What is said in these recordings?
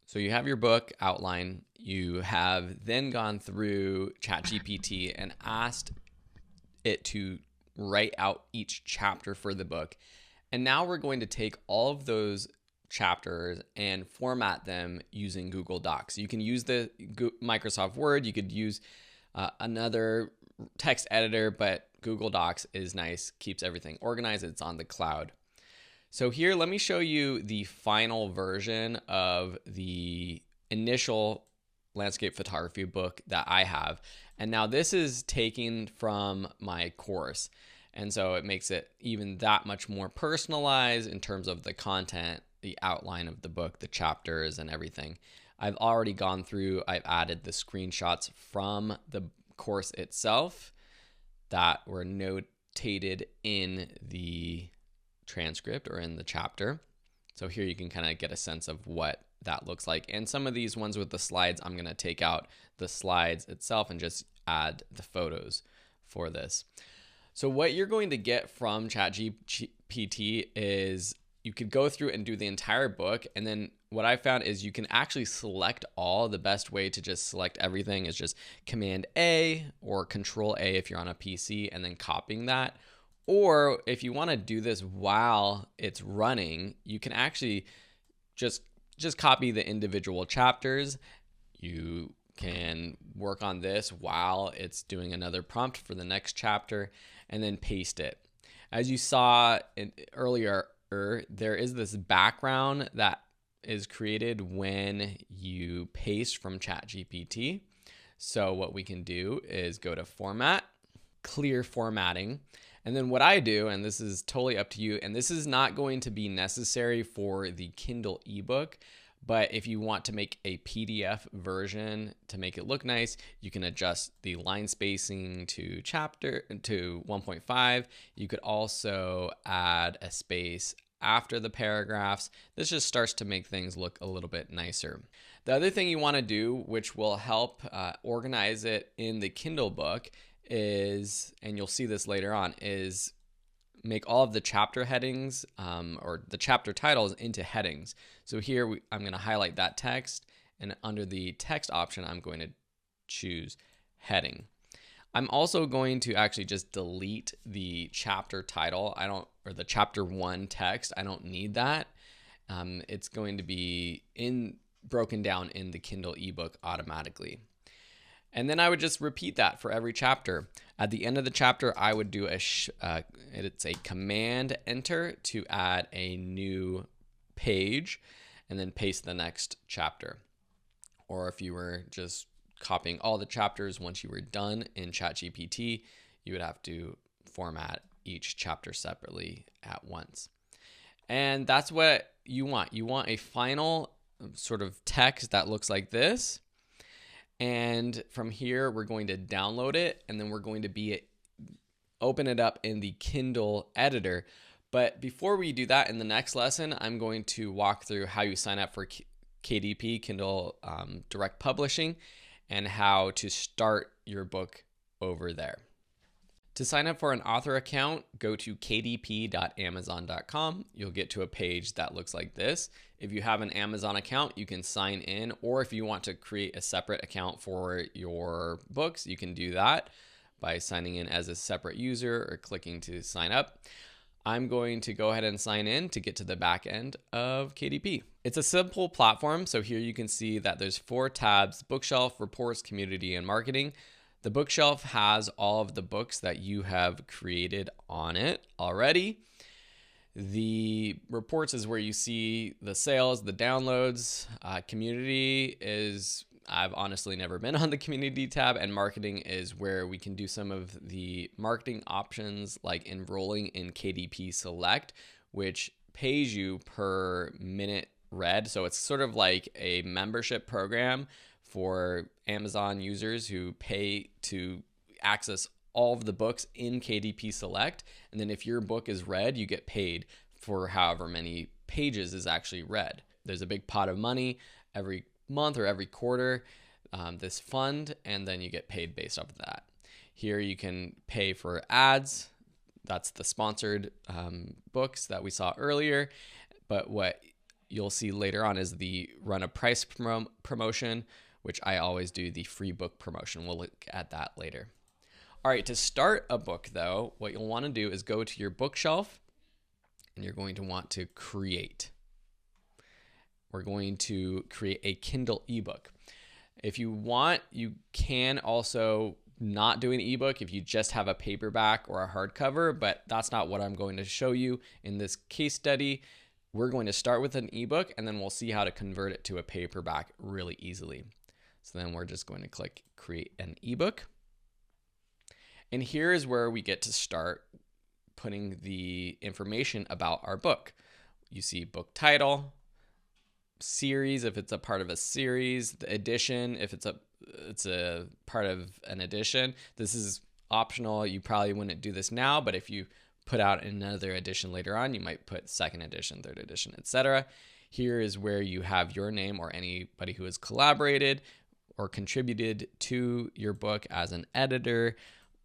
So you have your book outline. You have then gone through ChatGPT and asked it to write out each chapter for the book. And now we're going to take all of those chapters and format them using Google Docs. You can use the Microsoft Word, you could use another text editor, but Google Docs is nice, keeps everything organized, it's on the cloud. So here, let me show you the final version of the initial landscape photography book that I have. And now this is taken from my course. And so it makes it even that much more personalized in terms of the content, the outline of the book, the chapters and everything. I've already gone through, I've added the screenshots from the course itself that were notated in the transcript or in the chapter. So here you can kind of get a sense of what that looks like. And some of these ones with the slides, I'm going to take out the slides itself and just add the photos for this. So what you're going to get from ChatGPT is you could go through and do the entire book. And then what I found is you can actually select all. The best way to just select everything is just Command A or Control A if you're on a PC and then copying that. Or if you want to do this while it's running, you can actually just copy the individual chapters. You can work on this while it's doing another prompt for the next chapter and then paste it. As you saw earlier, there is this background that is created when you paste from ChatGPT. So what we can do is go to Format, Clear Formatting. And then what I do, and this is totally up to you, and this is not going to be necessary for the Kindle ebook, but if you want to make a PDF version to make it look nice, you can adjust the line spacing to 1.5. You could also add a space after the paragraphs. This just starts to make things look a little bit nicer. The other thing you want to do, which will help organize it in the Kindle book, is, and you'll see this later on, is make all of the chapter headings or the chapter titles into headings. So here I'm going to highlight that text, and under the text option, I'm going to choose heading. I'm also going to actually just delete the chapter title. Or the chapter 1 text. I don't need that. It's going to be broken down in the Kindle ebook automatically. And then I would just repeat that for every chapter. At the end of the chapter, I would do it's a Command Enter to add a new page and then paste the next chapter. Or if you were just copying all the chapters once you were done in ChatGPT, you would have to format each chapter separately at once. And that's what you want. You want a final sort of text that looks like this. And from here, we're going to download it, and then we're going to open it up in the Kindle editor. But before we do that, in the next lesson, I'm going to walk through how you sign up for KDP, Kindle Direct Publishing, and how to start your book over there. To sign up for an author account, go to kdp.amazon.com. You'll get to a page that looks like this. If you have an Amazon account, you can sign in, or if you want to create a separate account for your books, you can do that by signing in as a separate user or clicking to sign up. I'm going to go ahead and sign in to get to the back end of KDP. It's a simple platform. So here you can see that there's 4 tabs: bookshelf, reports, community, and marketing. The bookshelf has all of the books that you have created on it already. The reports is where you see the sales, the downloads. Community is, I've honestly never been on the community tab, and marketing is where we can do some of the marketing options like enrolling in KDP Select, which pays you per minute read. So it's sort of like a membership program for Amazon users who pay to access all of the books in KDP Select. And then if your book is read, you get paid for however many pages is actually read. There's a big pot of money every month or every quarter, this fund, and then you get paid based off of that. Here you can pay for ads. That's the sponsored books that we saw earlier. But what you'll see later on is the run a price promotion, which I always do the free book promotion. We'll look at that later. All right, to start a book though, what you'll want to do is go to your bookshelf and you're going to want to create. We're going to create a Kindle ebook. If you want, you can also not do an ebook if you just have a paperback or a hardcover, but that's not what I'm going to show you in this case study. We're going to start with an ebook and then we'll see how to convert it to a paperback really easily. So then we're just going to click create an ebook. And here is where we get to start putting the information about our book. You see book title, series if it's a part of a series, the edition if it's a part of an edition. This is optional. You probably wouldn't do this now, but if you put out another edition later on, you might put second edition, third edition, etc. Here is where you have your name or anybody who has collaborated or contributed to your book as an editor,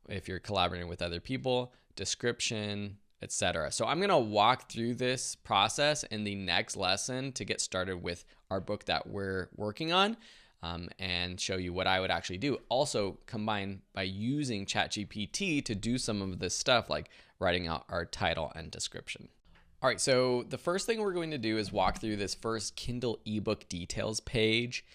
if you're collaborating with other people, description, etc. So I'm going to walk through this process in the next lesson to get started with our book that we're working on, and show you what I would actually do. Also combine by using ChatGPT to do some of this stuff like writing out our title and description. All right, so the first thing we're going to do is walk through this first Kindle ebook details page.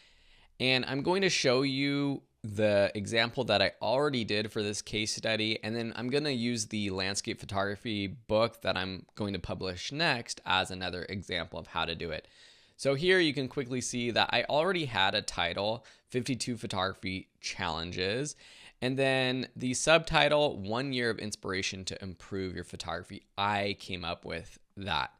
And I'm going to show you the example that I already did for this case study, and then I'm going to use the landscape photography book that I'm going to publish next as another example of how to do it. So here you can quickly see that I already had a title, 52 Photography Challenges, and then the subtitle, 1 year of inspiration to improve your photography. I came up with that.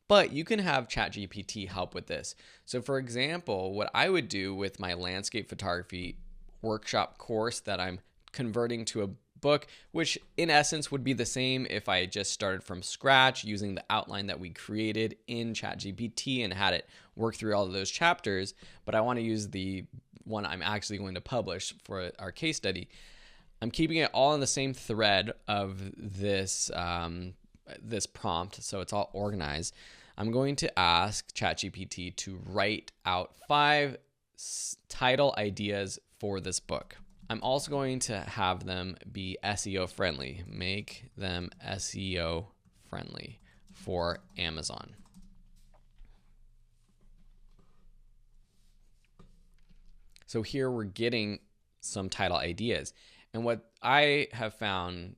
But you can have ChatGPT help with this. So for example, what I would do with my landscape photography workshop course that I'm converting to a book, which in essence would be the same if I just started from scratch using the outline that we created in ChatGPT and had it work through all of those chapters, but I want to use the one I'm actually going to publish for our case study. I'm keeping it all in the same thread of this this prompt, so it's all organized. I'm going to ask ChatGPT to write out 5 title ideas for this book. I'm also going to have them be SEO friendly. Make them SEO friendly for Amazon. So here we're getting some title ideas. And what I have found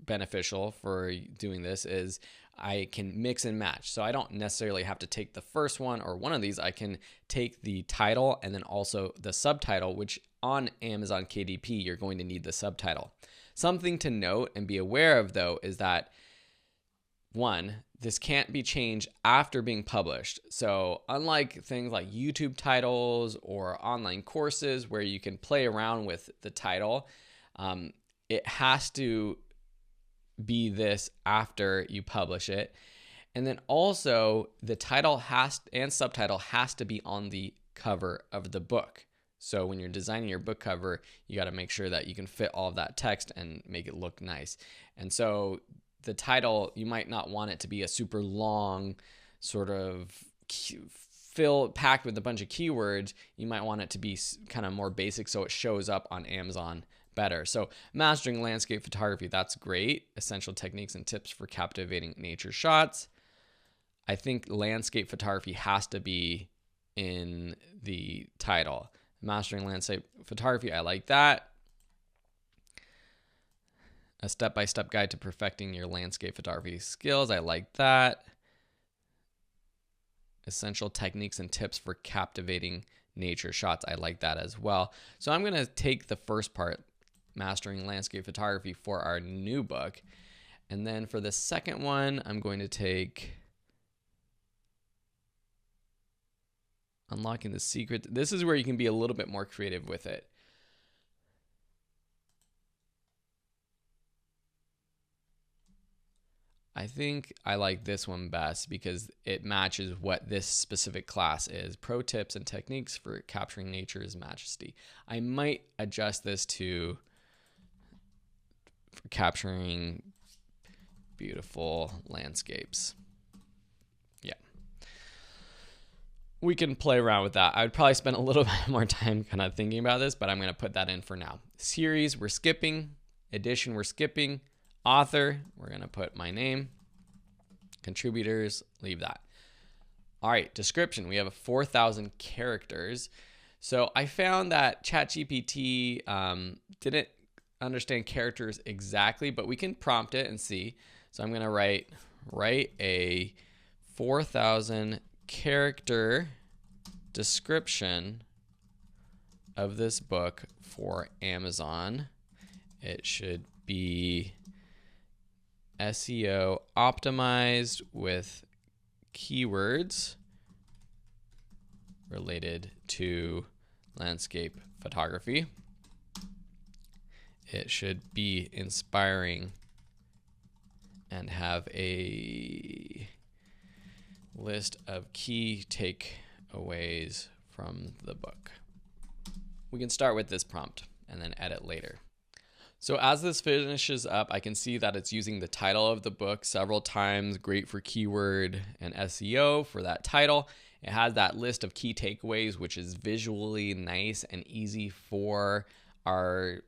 beneficial for doing this is I can mix and match. So I don't necessarily have to take the first one or one of these. I can take the title and then also the subtitle, which on Amazon KDP, you're going to need the subtitle. Something to note and be aware of though is that 1, this can't be changed after being published. So unlike things like YouTube titles or online courses where you can play around with the title, it has to be this after you publish it. And then also the title and subtitle has to be on the cover of the book. So when you're designing your book cover, you got to make sure that you can fit all of that text and make it look nice. And so the title, you might not want it to be a super long sort of packed with a bunch of keywords. You might want it to be kind of more basic so it shows up on Amazon better. So mastering landscape photography, that's great. Essential techniques and tips for captivating nature shots. I think landscape photography has to be in the title. Mastering landscape photography, I like that. A step-by-step guide to perfecting your landscape photography skills, I like that. Essential techniques and tips for captivating nature shots, I like that as well. So I'm going to take the first part, mastering landscape photography, for our new book. And then for the second one, I'm going to take unlocking the secret. This is where you can be a little bit more creative with it. I think I like this one best because it matches what this specific class is. Pro tips and techniques for capturing nature's majesty. I might adjust this to for capturing beautiful landscapes. Yeah. we can play around with that. I would probably spend a little bit more time kind of thinking about this, but I'm going to put that in for now. Series, we're skipping. Edition, we're skipping. Author, we're going to put my name. Contributors, leave that. All right, description, we have 4,000 characters. So I found that ChatGPT didn't understand characters exactly, but we can prompt it and see. So I'm going to write a 4,000 character description of this book for Amazon. It should be SEO optimized with keywords related to landscape photography. It should be inspiring and have a list of key takeaways from the book. We can start with this prompt and then edit later. So as this finishes up, I can see that it's using the title of the book several times. Great for keyword and SEO for that title. It has that list of key takeaways, which is visually nice and easy for our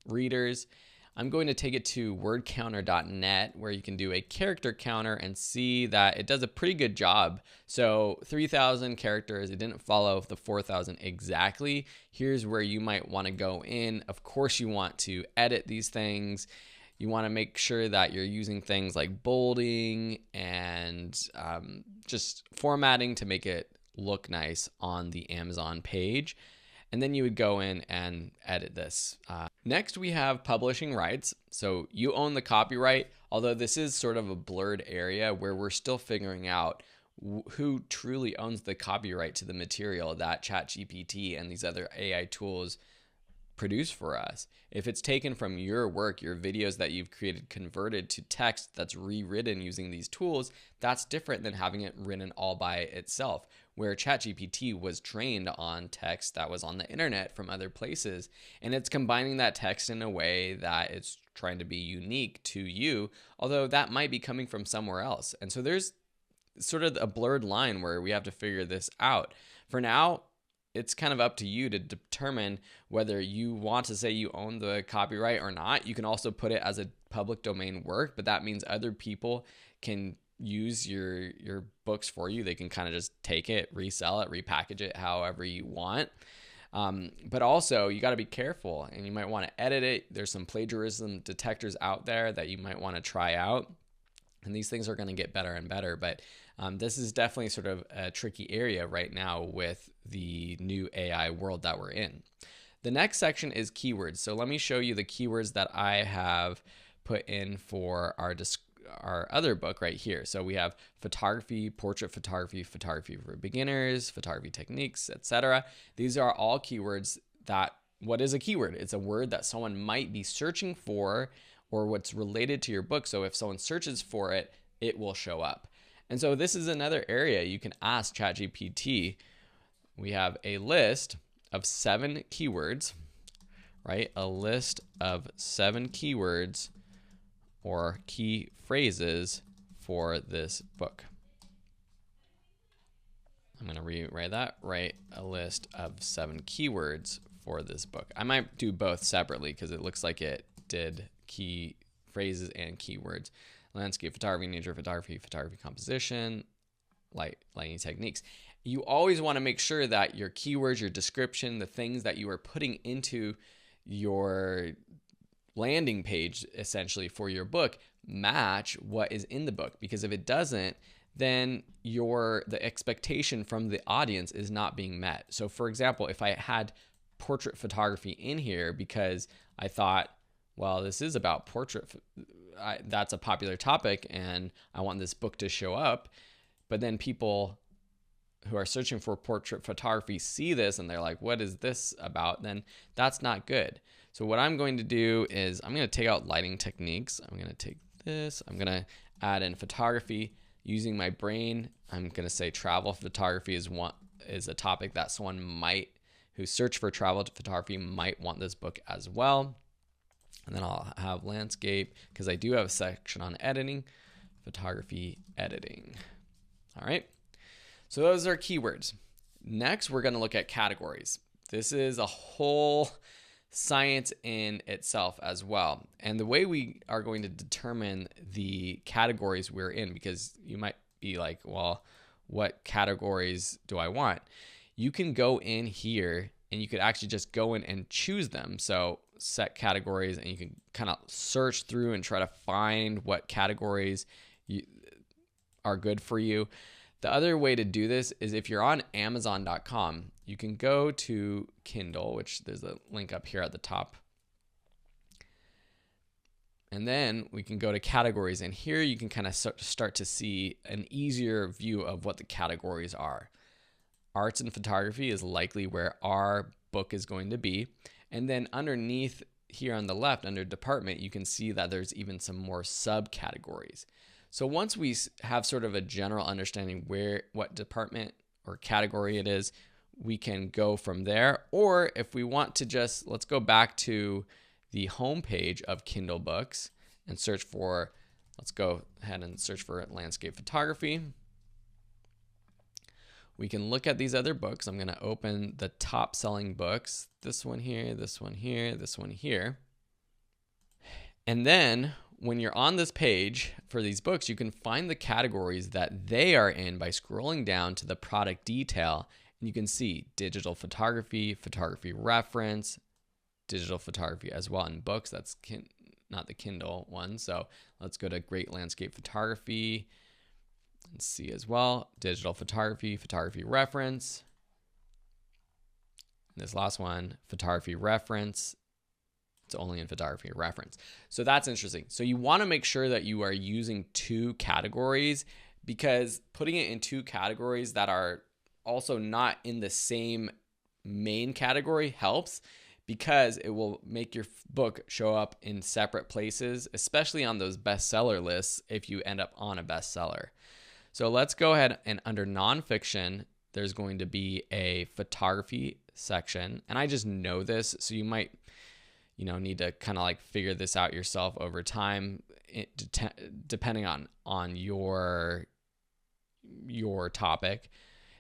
readers. I'm going to take it to wordcounter.net where you can do a character counter and see that it does a pretty good job. So 3,000 characters, it didn't follow the 4,000 exactly. Here's where you might want to go in. Of course, you want to edit these things. You want to make sure that you're using things like bolding and just formatting to make it look nice on the Amazon page. And then you would go in and edit this. Next, we have publishing rights. So you own the copyright, although this is sort of a blurred area where we're still figuring out who truly owns the copyright to the material that ChatGPT and these other AI tools produce for us. If it's taken from your work, your videos that you've created converted to text that's rewritten using these tools, that's different than having it written all by itself, where ChatGPT was trained on text that was on the internet from other places, and it's combining that text in a way that it's trying to be unique to you, although that might be coming from somewhere else. And so there's sort of a blurred line where we have to figure this out. For now, it's kind of up to you to determine whether you want to say you own the copyright or not. You can also put it as a public domain work, but that means other people can use your books for you. They can kind of just take it, resell it, repackage it however you want. But also you got to be careful and you might want to edit it. There's some plagiarism detectors out there that you might want to try out. And these things are going to get better and better. But this is definitely sort of a tricky area right now with the new AI world that we're in. The next section is keywords. So let me show you the keywords that I have put in for our other book right here. So we have photography, portrait photography, photography for beginners, photography techniques, etc. These are all keywords that, what is a keyword? It's a word that someone might be searching for or what's related to your book. So if someone searches for it, it will show up. And so this is another area you can ask ChatGPT. We have a list of 7 keywords, right? A list of 7 keywords or key phrases for this book. I'm going to rewrite that. Write a list of 7 keywords for this book. I might do both separately because it looks like it did key phrases and keywords. Landscape photography, nature photography, photography composition, lighting techniques. You always want to make sure that your keywords, your description, the things that you are putting into your landing page essentially for your book match what is in the book, because if it doesn't, then the expectation from the audience is not being met. So for example, if I had portrait photography in here because I thought, well, this is about portrait, that's a popular topic and I want this book to show up, but then people who are searching for portrait photography see this and they're like, what is this about? Then that's not good. So what I'm going to do is I'm going to take out lighting techniques. I'm going to take this. I'm going to add in photography using my brain. I'm going to say travel photography is a topic that someone who search for travel photography might want this book as well. And then I'll have landscape because I do have a section on editing, photography editing. All right. So those are keywords. Next, we're going to look at categories. This is a whole science in itself as well. And the way we are going to determine the categories we're in, because you might be like, well, what categories do I want? You can go in here and you could actually just go in and choose them. So set categories, and you can kind of search through and try to find what categories are good for you. The other way to do this is if you're on Amazon.com, you can go to Kindle, which there's a link up here at the top. And then we can go to categories, and here you can kind of start to see an easier view of what the categories are. Arts and photography is likely where our book is going to be. And then underneath here on the left, under department, you can see that there's even some more subcategories. So once we have sort of a general understanding what department or category it is, we can go from there. Or if we want to just, let's go back to the home page of Kindle books and search for, let's go ahead and search for landscape photography. We can look at these other books. I'm going to open the top selling books. This one here, this one here, this one here. And then when you're on this page for these books, you can find the categories that they are in by scrolling down to the product detail. And you can see digital photography, photography reference, digital photography as well in books. That's not the Kindle one. So let's go to great landscape photography and see as well, digital photography, photography reference. And this last one, photography reference. It's only in photography reference. So that's interesting. So you want to make sure that you are using two categories, because putting it in two categories that are also not in the same main category helps, because it will make your book show up in separate places, especially on those bestseller lists if you end up on a bestseller. So let's go ahead, and under nonfiction, there's going to be a photography section. And I just know this, so you might need to kind of like figure this out yourself over time, depending on your topic.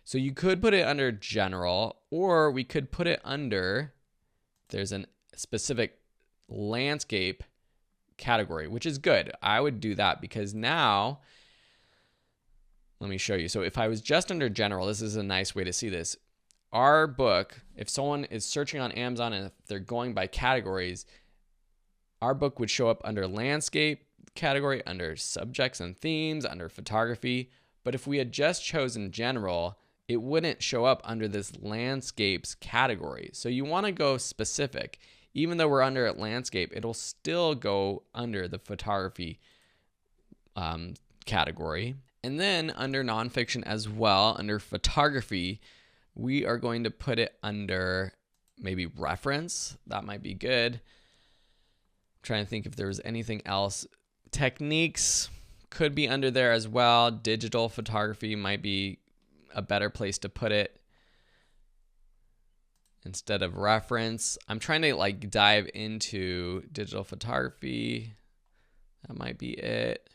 So you could put it under general, or we could put it under, there's a specific landscape category, which is good. I would do that, because now, let me show you. So if I was just under general, this is a nice way to see this. Our book, if someone is searching on Amazon and if they're going by categories, our book would show up under landscape category, under subjects and themes, under photography. But if we had just chosen general, it wouldn't show up under this landscapes category. So you want to go specific. Even though we're under landscape, it'll still go under the photography category. And then under nonfiction as well, under photography, we are going to put it under maybe reference. That might be good. I'm trying to think if there was anything else. Techniques could be under there as well. Digital photography might be a better place to put it instead of reference. I'm trying to like dive into digital photography. That might be it.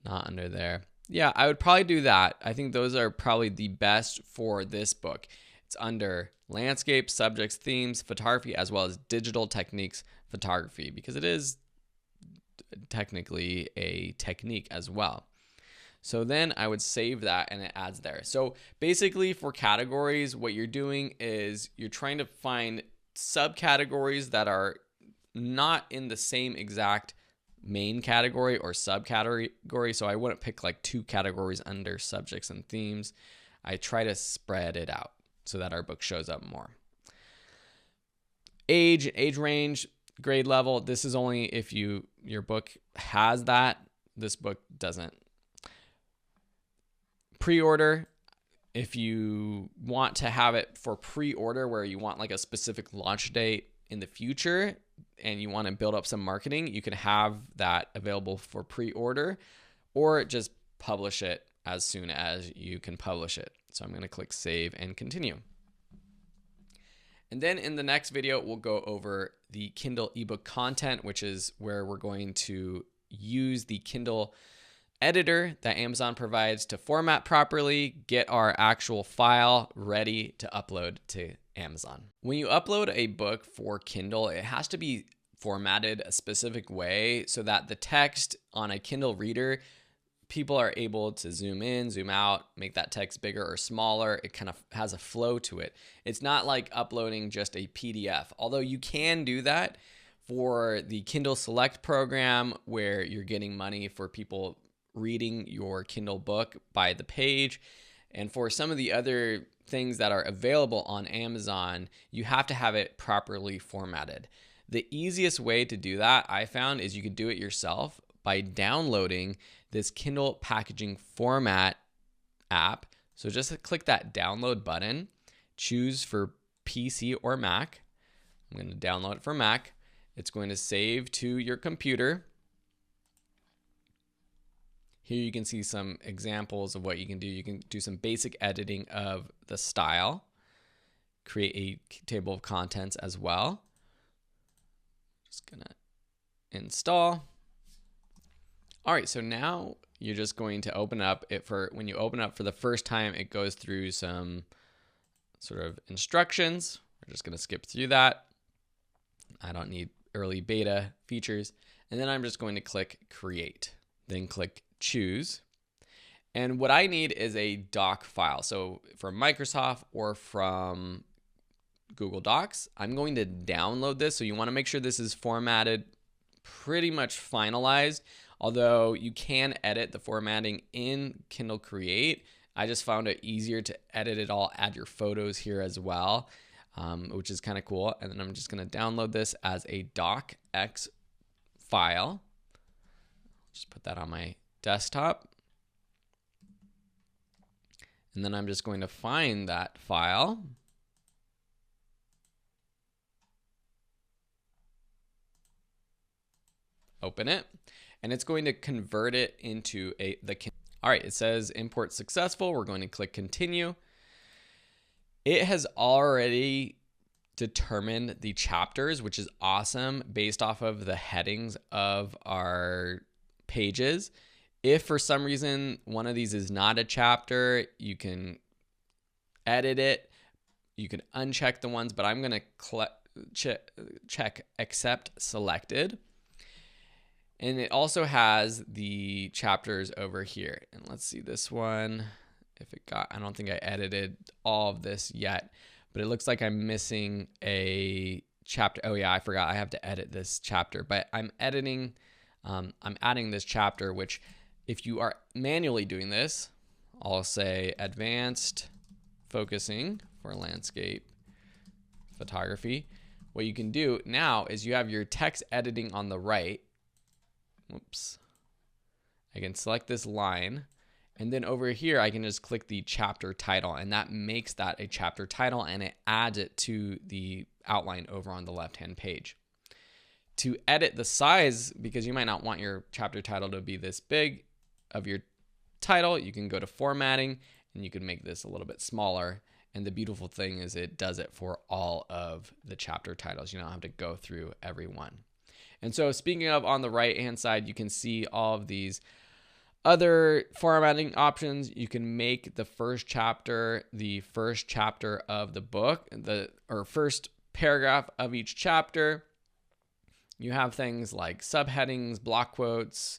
Not under there. Yeah, I would probably do that. I think those are probably the best for this book. It's under landscape, subjects, themes, photography, as well as digital techniques photography, because it is technically a technique as well. So then I would save that, and it adds there. So basically for categories, what you're doing is you're trying to find subcategories that are not in the same exact main category or subcategory. So I wouldn't pick like two categories under subjects and themes. I try to spread it out so that our book shows up more. Age range, grade level. This is only if your book has that. This book doesn't. Pre-order. If you want to have it for pre-order where you want like a specific launch date in the future, and you want to build up some marketing, you can have that available for pre-order, or just publish it as soon as you can publish it. So I'm going to click save and continue. And then in the next video, we'll go over the Kindle ebook content, which is where we're going to use the Kindle editor that Amazon provides to format properly, get our actual file ready to upload to Amazon. When you upload a book for Kindle, it has to be formatted a specific way so that the text on a Kindle reader, people are able to zoom in, zoom out, make that text bigger or smaller. It kind of has a flow to it. It's not like uploading just a PDF, although you can do that for the Kindle Select program where you're getting money for people reading your Kindle book by the page. And for some of the other things that are available on Amazon, you have to have it properly formatted. The easiest way to do that, I found, is you could do it yourself by downloading this Kindle Packaging Format app. So just click that download button, choose for PC or Mac. I'm going to download it for Mac. It's going to save to your computer. Here you can see some examples of what you can do. You can do some basic editing of the style, create a table of contents as well. Just gonna install. All right, so now you're just going to open up it. When you open up for the first time, it goes through some sort of instructions. We're just gonna skip through that. I don't need early beta features. And then I'm just going to click create, then click choose. And what I need is a doc file. So from Microsoft or from Google Docs, I'm going to download this. So you want to make sure this is formatted pretty much finalized, although you can edit the formatting in Kindle Create. I just found it easier to edit it all, add your photos here as well, which is kind of cool. And then I'm just going to download this as a docx file. Just put that on my desktop. And then I'm just going to find that file. Open it, and it's going to convert it into all right, it says import successful. We're going to click continue. It has already determined the chapters, which is awesome, based off of the headings of our pages. If for some reason one of these is not a chapter, you can edit it. You can uncheck the ones, but I'm going to check accept selected. And it also has the chapters over here. And let's see this one. I don't think I edited all of this yet, but it looks like I'm missing a chapter. Oh yeah, I forgot I have to edit this chapter, but I'm adding this chapter, which if you are manually doing this, I'll say advanced focusing for landscape photography. What you can do now is you have your text editing on the right. Whoops. I can select this line, and then over here I can just click the chapter title, and that makes that a chapter title, and it adds it to the outline over on the left-hand page. To edit the size, because you might not want your chapter title to be this big of your title, you can go to formatting and you can make this a little bit smaller. And the beautiful thing is it does it for all of the chapter titles. You don't have to go through every one. And so speaking of, on the right hand side, you can see all of these other formatting options. You can make the first chapter of the book, or first paragraph of each chapter. You have things like subheadings, block quotes,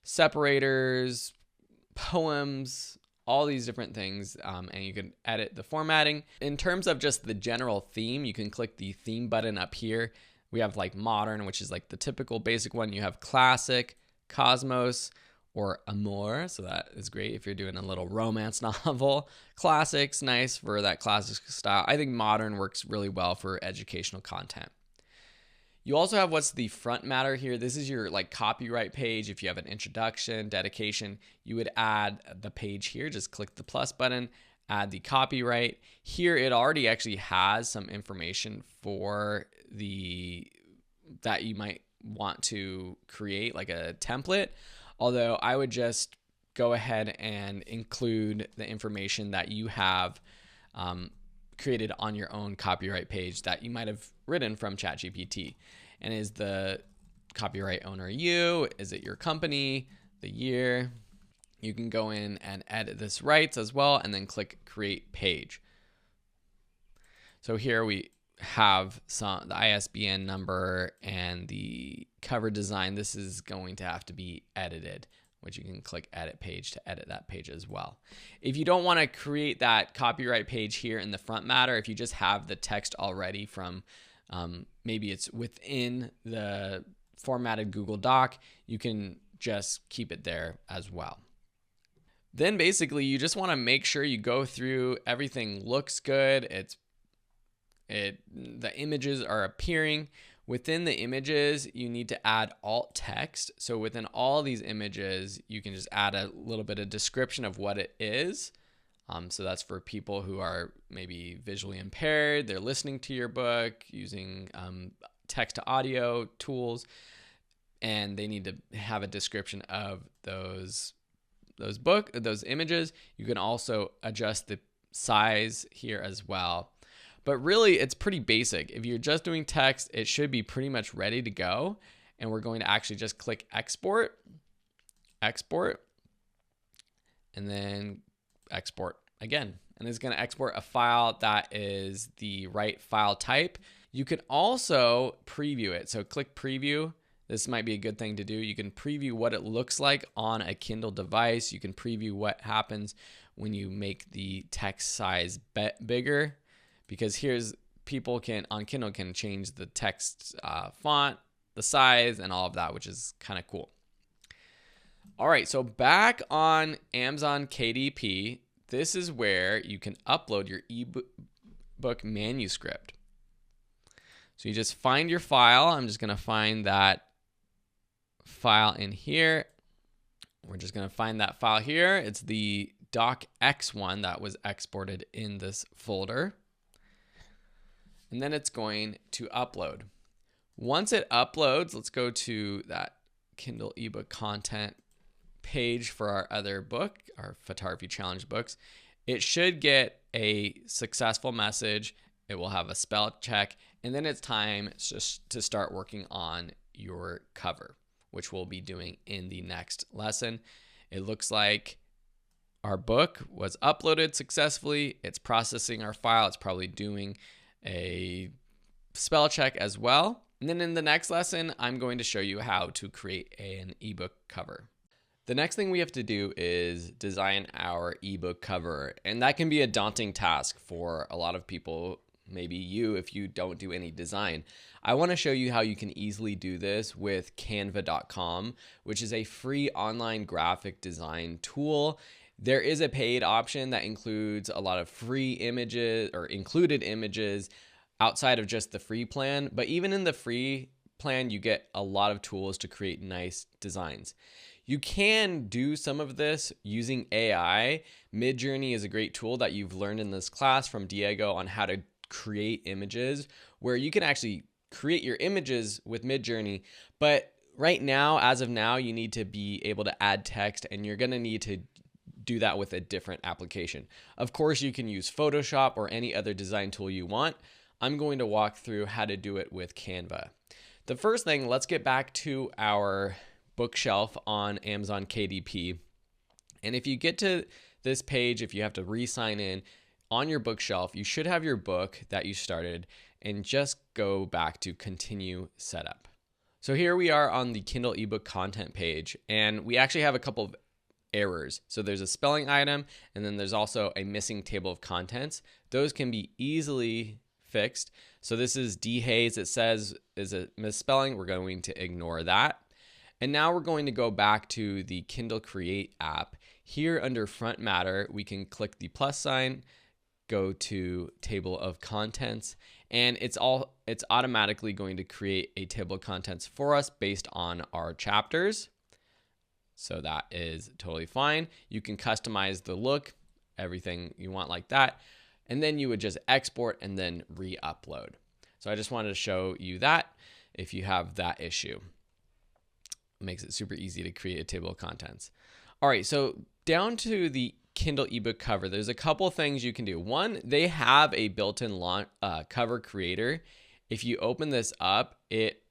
separators, poems, all these different things, and you can edit the formatting. In terms of just the general theme, you can click the theme button up here. We have like modern, which is like the typical basic one. You have classic, cosmos, or amour. So that is great if you're doing a little romance novel. Classic's nice for that classic style. I think modern works really well for educational content. You also have what's the front matter here. This is your like copyright page. If you have an introduction, dedication, you would add the page here. Just click the plus button, add the copyright. Here it already actually has some information for that you might want to create, like a template. Although I would just go ahead and include the information that you have created on your own copyright page that you might have written from ChatGPT. And is the copyright owner you? Is it your company? the year. You can go in and edit this rights as well, and then click create page. So here we have the ISBN number and the cover design. This is going to have to be edited, which you can click edit page to edit that page as well. If you don't want to create that copyright page here in the front matter, if you just have the text already from maybe it's within the formatted Google Doc, you can just keep it there as well. Then basically you just want to make sure you go through, everything looks good. The images are appearing. Within the images, you need to add alt text. So within all these images, you can just add a little bit of description of what it is. So that's for people who are maybe visually impaired. They're listening to your book using text to audio tools, and they need to have a description of those images. You can also adjust the size here as well. But really, it's pretty basic. If you're just doing text, it should be pretty much ready to go. And we're going to actually just click export, and then export again. And it's going to export a file that is the right file type. You can also preview it. So click preview. This might be a good thing to do. You can preview what it looks like on a Kindle device. You can preview what happens when you make the text size bigger. Because here's, people on Kindle can change the text font, the size, and all of that, which is kind of cool. All right, so back on Amazon KDP, this is where you can upload your ebook manuscript. So you just find your file. I'm just going to find that file in here. We're just going to find that file here. It's the docx one that was exported in this folder. And then it's going to upload. Once it uploads, let's go to that Kindle ebook content page for our other book, our photography challenge books. It should get a successful message. It will have a spell check, and then it's time just to start working on your cover, which we'll be doing in the next lesson. It looks like our book was uploaded successfully. It's processing our file. It's probably doing a spell check as well. And then in the next lesson, I'm going to show you how to create an ebook cover. The next thing we have to do is design our ebook cover. And that can be a daunting task for a lot of people, maybe you, if you don't do any design. I want to show you how you can easily do this with canva.com, which is a free online graphic design tool. There is a paid option that includes a lot of free images or included images outside of just the free plan. But even in the free plan, you get a lot of tools to create nice designs. You can do some of this using AI. Midjourney is a great tool that you've learned in this class from Diego on how to create images, where you can actually create your images with Midjourney. But right now, as of now, you need to be able to add text, and you're going to need to do that with a different application. Of course, you can use Photoshop or any other design tool you want. I'm going to walk through how to do it with Canva. The first thing, let's get back to our bookshelf on Amazon KDP. And if you get to this page, if you have to re-sign in on your bookshelf, you should have your book that you started, and just go back to continue setup. So here we are on the Kindle ebook content page, and we actually have a couple of errors. So there's a spelling item, and then there's also a missing table of contents. Those can be easily fixed. So this is D. Hayes. It says is a misspelling. We're going to ignore that. And now we're going to go back to the Kindle Create app. Here under Front Matter, we can click the plus sign, go to Table of Contents, and it's automatically going to create a table of contents for us based on our chapters. So that is totally fine. You can customize the look, everything you want like that. And then you would just export and then re-upload. So I just wanted to show you that if you have that issue. It makes it super easy to create a table of contents. All right, so down to the Kindle ebook cover, there's a couple things you can do. One, they have a built-in cover creator. If you open this up, it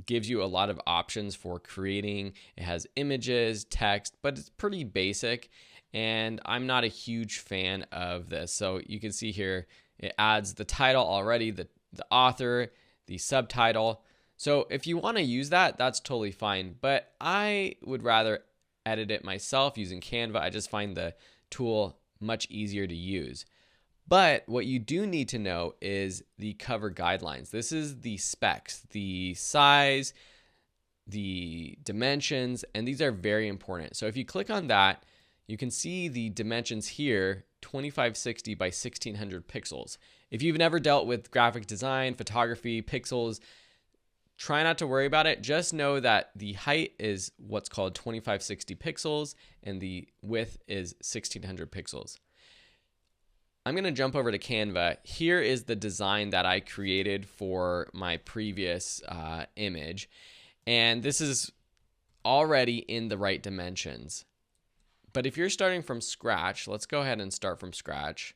gives you a lot of options for creating. It has images, text, but it's pretty basic. And I'm not a huge fan of this. So you can see here, it adds the title already, the author, the subtitle. So if you want to use that, that's totally fine. But I would rather edit it myself using Canva. I just find the tool much easier to use. But what you do need to know is the cover guidelines. This is the specs, the size, the dimensions, and these are very important. So if you click on that, you can see the dimensions here, 2560 by 1600 pixels. If you've never dealt with graphic design, photography, pixels, try not to worry about it. Just know that the height is what's called 2560 pixels and the width is 1600 pixels. I'm going to jump over to Canva. Here is the design that I created for my previous image. And this is already in the right dimensions. But if you're starting from scratch, let's go ahead and start from scratch.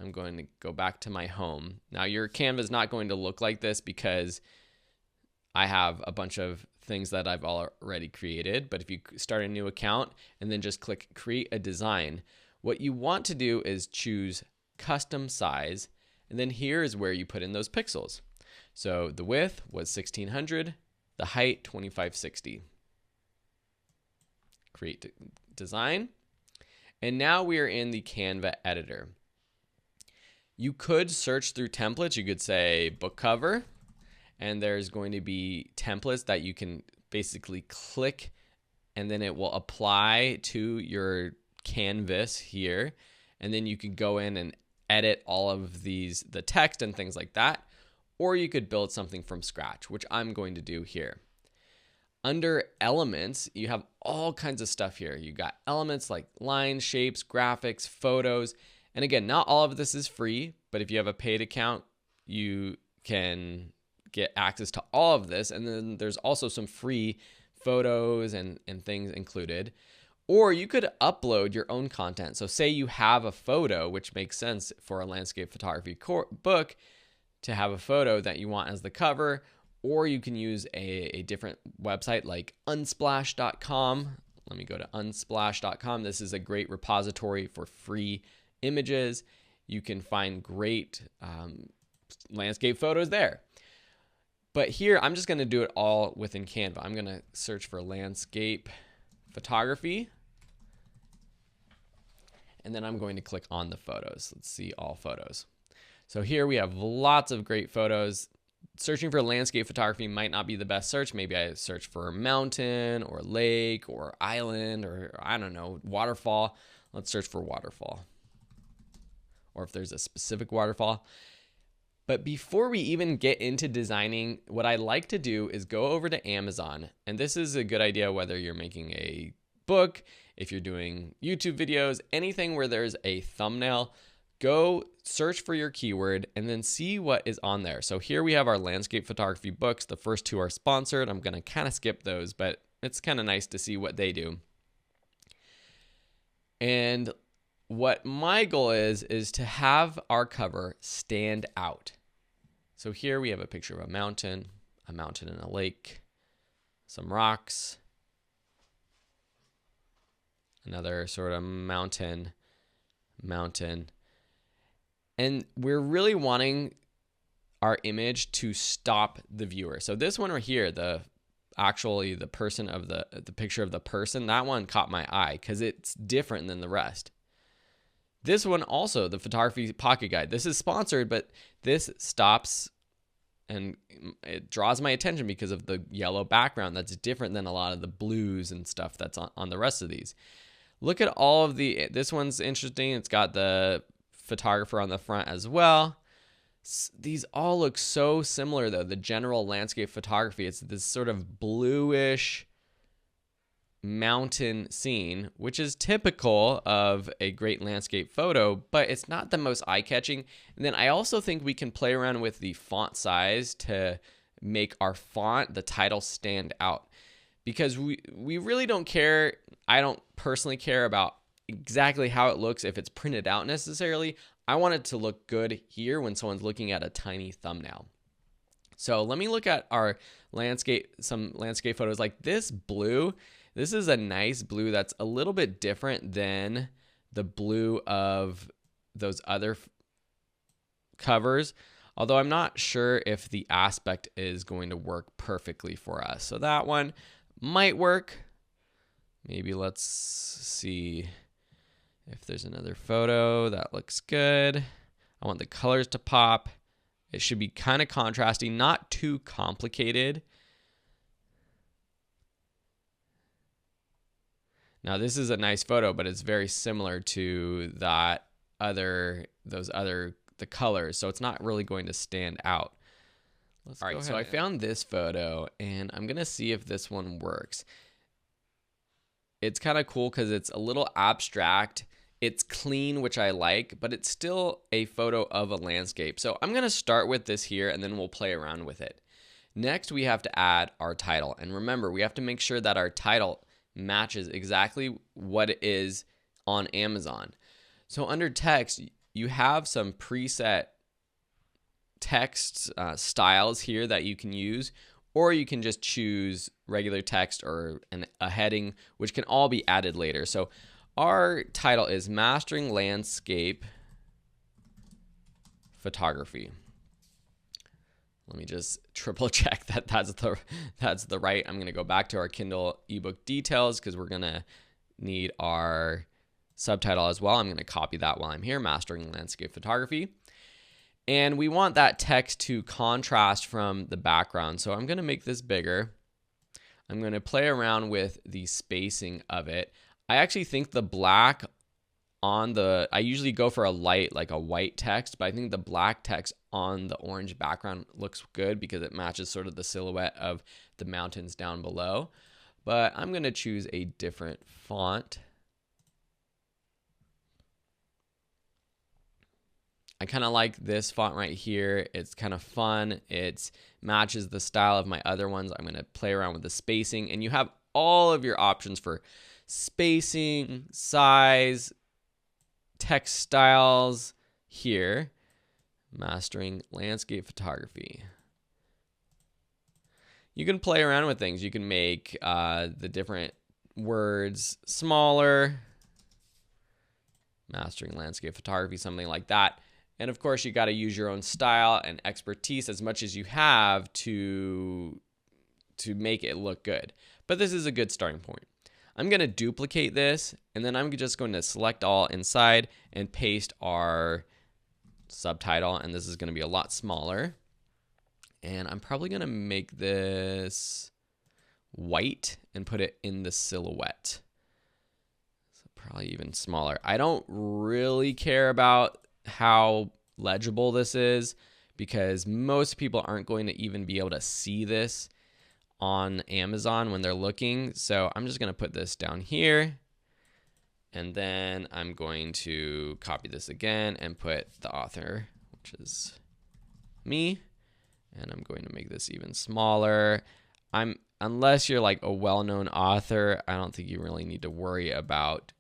I'm going to go back to my home. Now your Canva is not going to look like this because I have a bunch of things that I've already created. But if you start a new account and then just click create a design, what you want to do is choose custom size, and then here is where you put in those pixels. So the width was 1600, the height 2560. Create design, and now we are in the Canva editor. You could search through templates. You could say book cover, and there's going to be templates that you can basically click, and then it will apply to your canvas here, and then you could go in and edit all of the text and things like that, or you could build something from scratch, which I'm going to do here. Under elements, you have all kinds of stuff here. You got elements like lines, shapes, graphics, photos. And again, not all of this is free, but if you have a paid account, you can get access to all of this. And then there's also some free photos and things included. Or you could upload your own content. So say you have a photo, which makes sense for a landscape photography book to have a photo that you want as the cover, or you can use a different website like unsplash.com. Let me go to unsplash.com. This is a great repository for free images. You can find great landscape photos there. But here, I'm just going to do it all within Canva. I'm going to search for landscape photography, and then I'm going to click on the photos. Let's see all photos. So here we have lots of great photos. Searching for landscape photography might not be the best search. Maybe I search for mountain or lake or island or I don't know, waterfall. Let's search for waterfall, or if there's a specific waterfall. But before we even get into designing, what I like to do is go over to Amazon. And this is a good idea whether you're making a book, if you're doing YouTube videos, anything where there's a thumbnail. Go search for your keyword and then see what is on there. So here we have our landscape photography books. The first two are sponsored. I'm going to kind of skip those, but it's kind of nice to see what they do. And what my goal is to have our cover stand out. So here we have a picture of a mountain and a lake, some rocks, another sort of mountain. And we're really wanting our image to stop the viewer. So this one right here, the person of the picture of the person, that one caught my eye because it's different than the rest. This one also, the photography pocket guide. This is sponsored, but this stops and it draws my attention because of the yellow background that's different than a lot of the blues and stuff that's on the rest of these. Look at all of this one's interesting. It's got the photographer on the front as well. These all look so similar though. The general landscape photography, it's this sort of bluish mountain scene, which is typical of a great landscape photo, but it's not the most eye-catching. And then I also think we can play around with the font size to make our font, the title, stand out. Because we really don't care. I don't personally care about exactly how it looks if it's printed out necessarily. I want it to look good here when someone's looking at a tiny thumbnail. So let me look at our some landscape photos. Like this blue, this is a nice blue that's a little bit different than the blue of those other covers, although I'm not sure if the aspect is going to work perfectly for us. So that one might work. Maybe let's see if there's another photo that looks good. I want the colors to pop. It should be kind of contrasty, not too complicated. Now this is a nice photo, but it's very similar to the colors, so it's not really going to stand out. All right, so I found this photo, and I'm gonna see if this one works. It's kind of cool because it's a little abstract. It's clean, which I like, but it's still a photo of a landscape. So I'm gonna start with this here, and then we'll play around with it. Next, we have to add our title. And remember, we have to make sure that our title matches exactly what it is on Amazon. So under text, you have some preset text styles here that you can use, or you can just choose regular text or a heading, which can all be added later. So our title is Mastering Landscape Photography. Let me just triple check that that's the right. I'm going to go back to our Kindle ebook details because we're going to need our subtitle as well. I'm going to copy that while I'm here, Mastering Landscape Photography. And we want that text to contrast from the background. So I'm going to make this bigger. I'm going to play around with the spacing of it. I actually think the black I usually go for a light, like a white text, but I think the black text on the orange background looks good because it matches sort of the silhouette of the mountains down below. But I'm going to choose a different font. I kind of like this font right here. It's kind of fun. It matches the style of my other ones. I'm going to play around with the spacing, and you have all of your options for spacing, size, text styles here. Mastering Landscape Photography. You can play around with things. You can make the different words smaller. Mastering Landscape Photography, something like that. And of course, you got to use your own style and expertise as much as you have to make it look good. But this is a good starting point. I'm going to duplicate this, and then I'm just going to select all inside and paste our subtitle, and this is going to be a lot smaller. And I'm probably going to make this white and put it in the silhouette. So probably even smaller. I don't really care about how legible this is because most people aren't going to even be able to see this on Amazon when they're looking. So I'm just going to put this down here, and then I'm going to copy this again and put the author, which is me, and I'm going to make this even smaller. Unless you're like a well-known author, I don't think you really need to worry about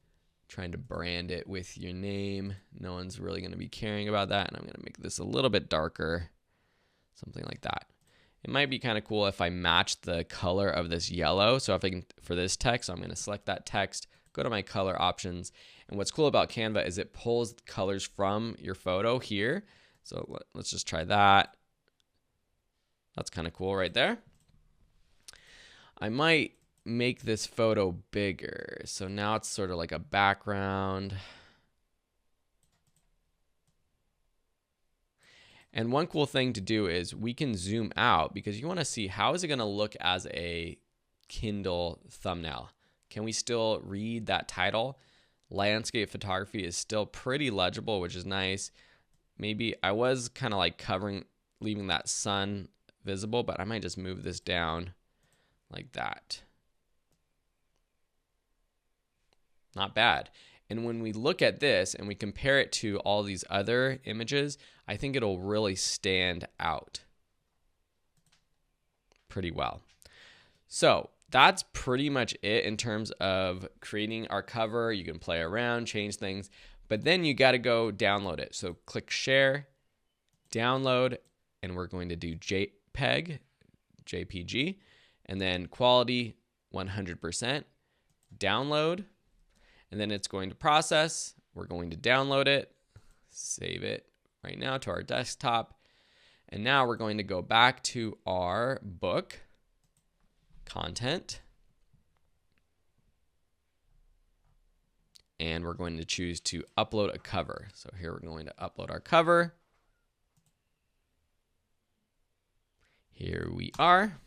trying to brand it with your name. No one's really going to be caring about that, and I'm going to make this a little bit darker, something like that. It might be kind of cool if I match the color of this yellow. So if I can, for this text, I'm going to select that text, go to my color options. And what's cool about Canva is it pulls colors from your photo here. So let's just try that. That's kind of cool right there. I might make this photo bigger. So now it's sort of like a background. And one cool thing to do is we can zoom out because you want to see how is it going to look as a Kindle thumbnail. Can we still read that title? Landscape photography is still pretty legible, which is nice. Maybe I was kind of like leaving that sun visible, but I might just move this down like that. Not bad. And when we look at this and we compare it to all these other images, I think it'll really stand out pretty well. So that's pretty much it in terms of creating our cover. You can play around, change things, but then you got to go download it. So click share, download, and we're going to do JPEG, JPG, and then quality 100%, download, and then it's going to process. We're going to download it, save it right now to our desktop. And now we're going to go back to our book content. And we're going to choose to upload a cover. So here we're going to upload our cover. Here we are.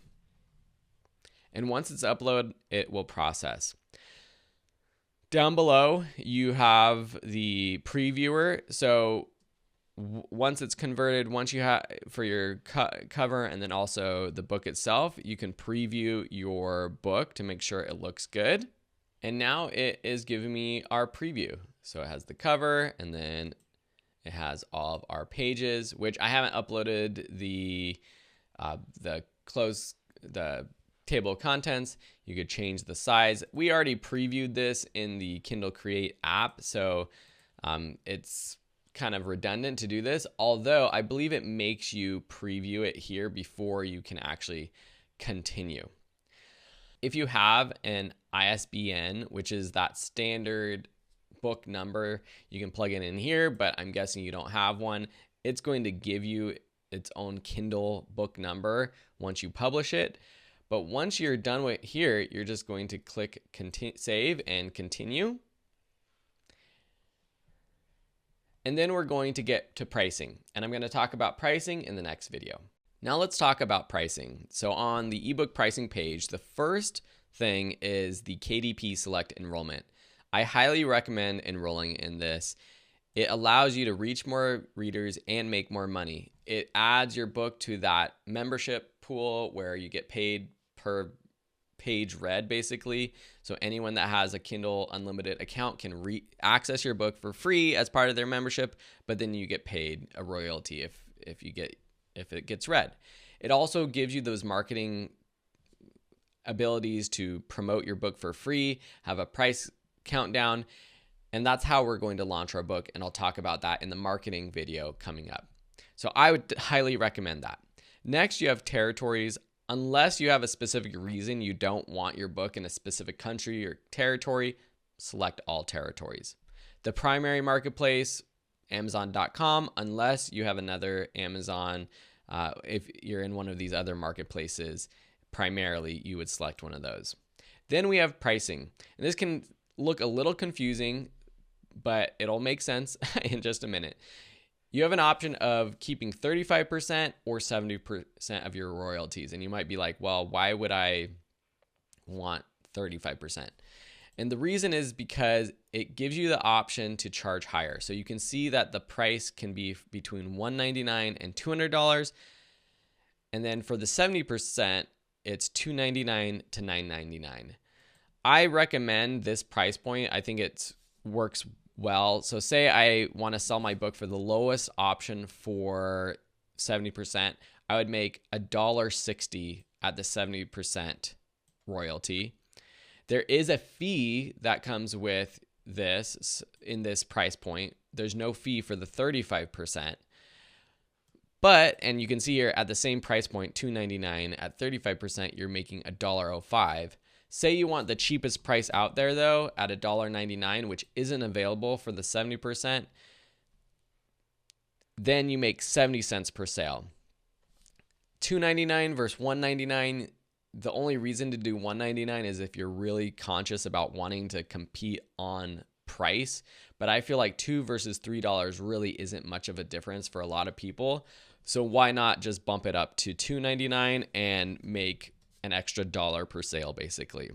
And once it's uploaded, it will process. Down below, you have the previewer. So once it's converted, once you have for your cover and then also the book itself, you can preview your book to make sure it looks good. And now it is giving me our preview. So it has the cover and then it has all of our pages, which I haven't uploaded the table of contents. You could change the size. We already previewed this in the Kindle Create app, so it's kind of redundant to do this, although I believe it makes you preview it here before you can actually continue. If you have an ISBN, which is that standard book number, you can plug it in here, but I'm guessing you don't have one. It's going to give you its own Kindle book number once you publish it. But once you're done with here, you're just going to click save and continue. And then we're going to get to pricing. And I'm going to talk about pricing in the next video. Now let's talk about pricing. So on the ebook pricing page, the first thing is the KDP Select Enrollment. I highly recommend enrolling in this. It allows you to reach more readers and make more money. It adds your book to that membership pool where you get paid per page read, basically. So anyone that has a Kindle Unlimited account can access your book for free as part of their membership, but then you get paid a royalty if it gets read. It also gives you those marketing abilities to promote your book for free, have a price countdown, and that's how we're going to launch our book, and I'll talk about that in the marketing video coming up. So I would highly recommend that. Next, you have territories. Unless you have a specific reason you don't want your book in a specific country or territory, select all territories. The primary marketplace, Amazon.com, unless you have another Amazon, if you're in one of these other marketplaces, primarily you would select one of those. Then we have pricing. And this can look a little confusing, but it'll make sense in just a minute. You have an option of keeping 35% or 70% of your royalties. And you might be like, well, why would I want 35%? And the reason is because it gives you the option to charge higher. So you can see that the price can be between $199 and $200. And then for the 70%, it's $299 to $999. I recommend this price point. I think it works well. So say I want to sell my book for the lowest option for 70%, I would make $1.60 at the 70% royalty. There is a fee that comes with this in this price point. There's no fee for the 35%. But, and you can see here at the same price point, $2.99 at 35%, you're making $1.05. Say you want the cheapest price out there though at $1.99, which isn't available for the 70%, then you make 70 cents per sale. $2.99 versus $1.99. The only reason to do $1.99 is if you're really conscious about wanting to compete on price. But I feel like $2 versus $3 really isn't much of a difference for a lot of people. So why not just bump it up to $2.99 and make an extra $1 per sale, basically.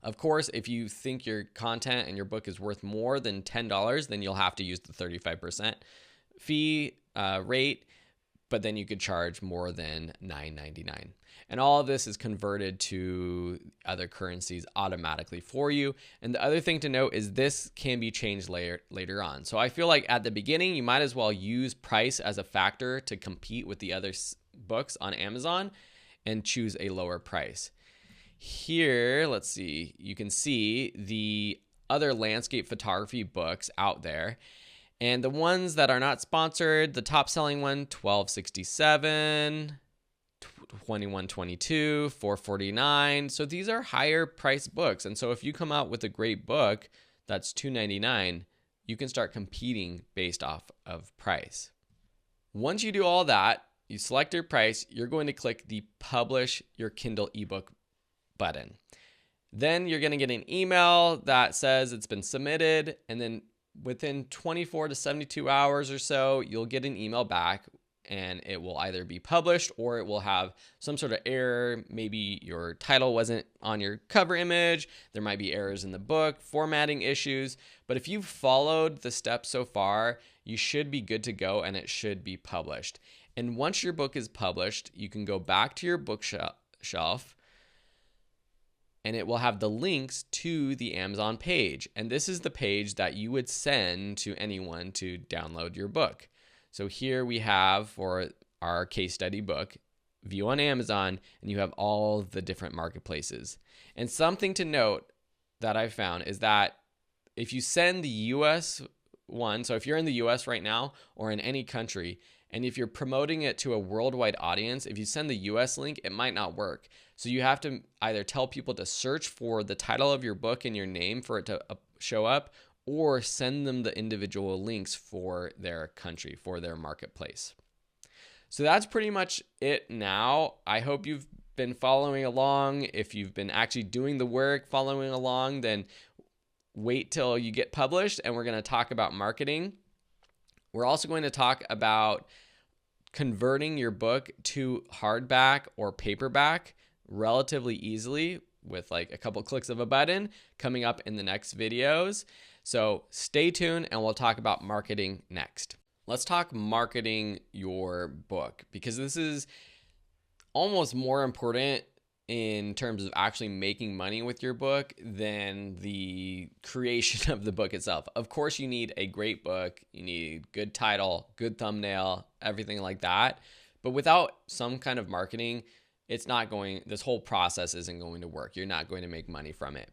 Of course, if you think your content and your book is worth more than $10, then you'll have to use the 35% fee rate, but then you could charge more than $9.99. And all of this is converted to other currencies automatically for you. And the other thing to note is this can be changed later on. So I feel like at the beginning, you might as well use price as a factor to compete with the other books on Amazon and choose a lower price. Here, let's see, you can see the other landscape photography books out there. And the ones that are not sponsored, the top selling one, $12.67. $21.22, $4.49. So these are higher priced books. And so if you come out with a great book that's $2.99, you can start competing based off of price. Once you do all that, you select your price, you're going to click the Publish Your Kindle ebook button. Then you're going to get an email that says it's been submitted, and then within 24 to 72 hours or so, you'll get an email back, and it will either be published or it will have some sort of error. Maybe your title wasn't on your cover image. There might be errors in the book, formatting issues. But if you've followed the steps so far, you should be good to go and it should be published. And once your book is published, you can go back to your bookshelf and it will have the links to the Amazon page. And this is the page that you would send to anyone to download your book. So here we have, for our case study book, view on Amazon, and you have all the different marketplaces. And something to note that I found is that if you send the US one, so if you're in the US right now or in any country, and if you're promoting it to a worldwide audience, if you send the US link, it might not work. So you have to either tell people to search for the title of your book and your name for it to show up, or send them the individual links for their country, for their marketplace. So that's pretty much it now. I hope you've been following along. If you've been actually doing the work, following along, then wait till you get published, and we're going to talk about marketing. We're also going to talk about converting your book to hardback or paperback relatively easily with like a couple clicks of a button, coming up in the next videos. So stay tuned and we'll talk about marketing next. Let's talk marketing your book, because this is almost more important in terms of actually making money with your book than the creation of the book itself. Of course, you need a great book, you need good title, good thumbnail, everything like that. But without some kind of marketing, this whole process isn't going to work. You're not going to make money from it.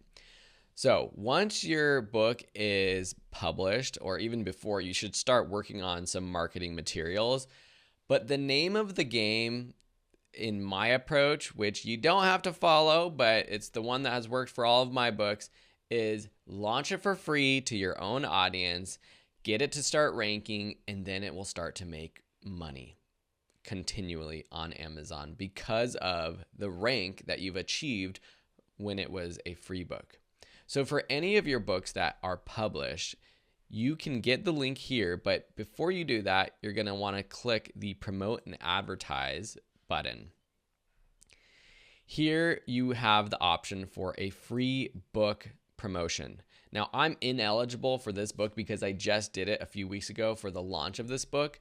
So once your book is published, or even before, you should start working on some marketing materials. But the name of the game, in my approach, which you don't have to follow, but it's the one that has worked for all of my books, is launch it for free to your own audience, get it to start ranking, and then it will start to make money continually on Amazon because of the rank that you've achieved when it was a free book. So for any of your books that are published, you can get the link here, but before you do that, you're going to want to click the Promote and Advertise button. Here you have the option for a free book promotion. Now, I'm ineligible for this book because I just did it a few weeks ago for the launch of this book.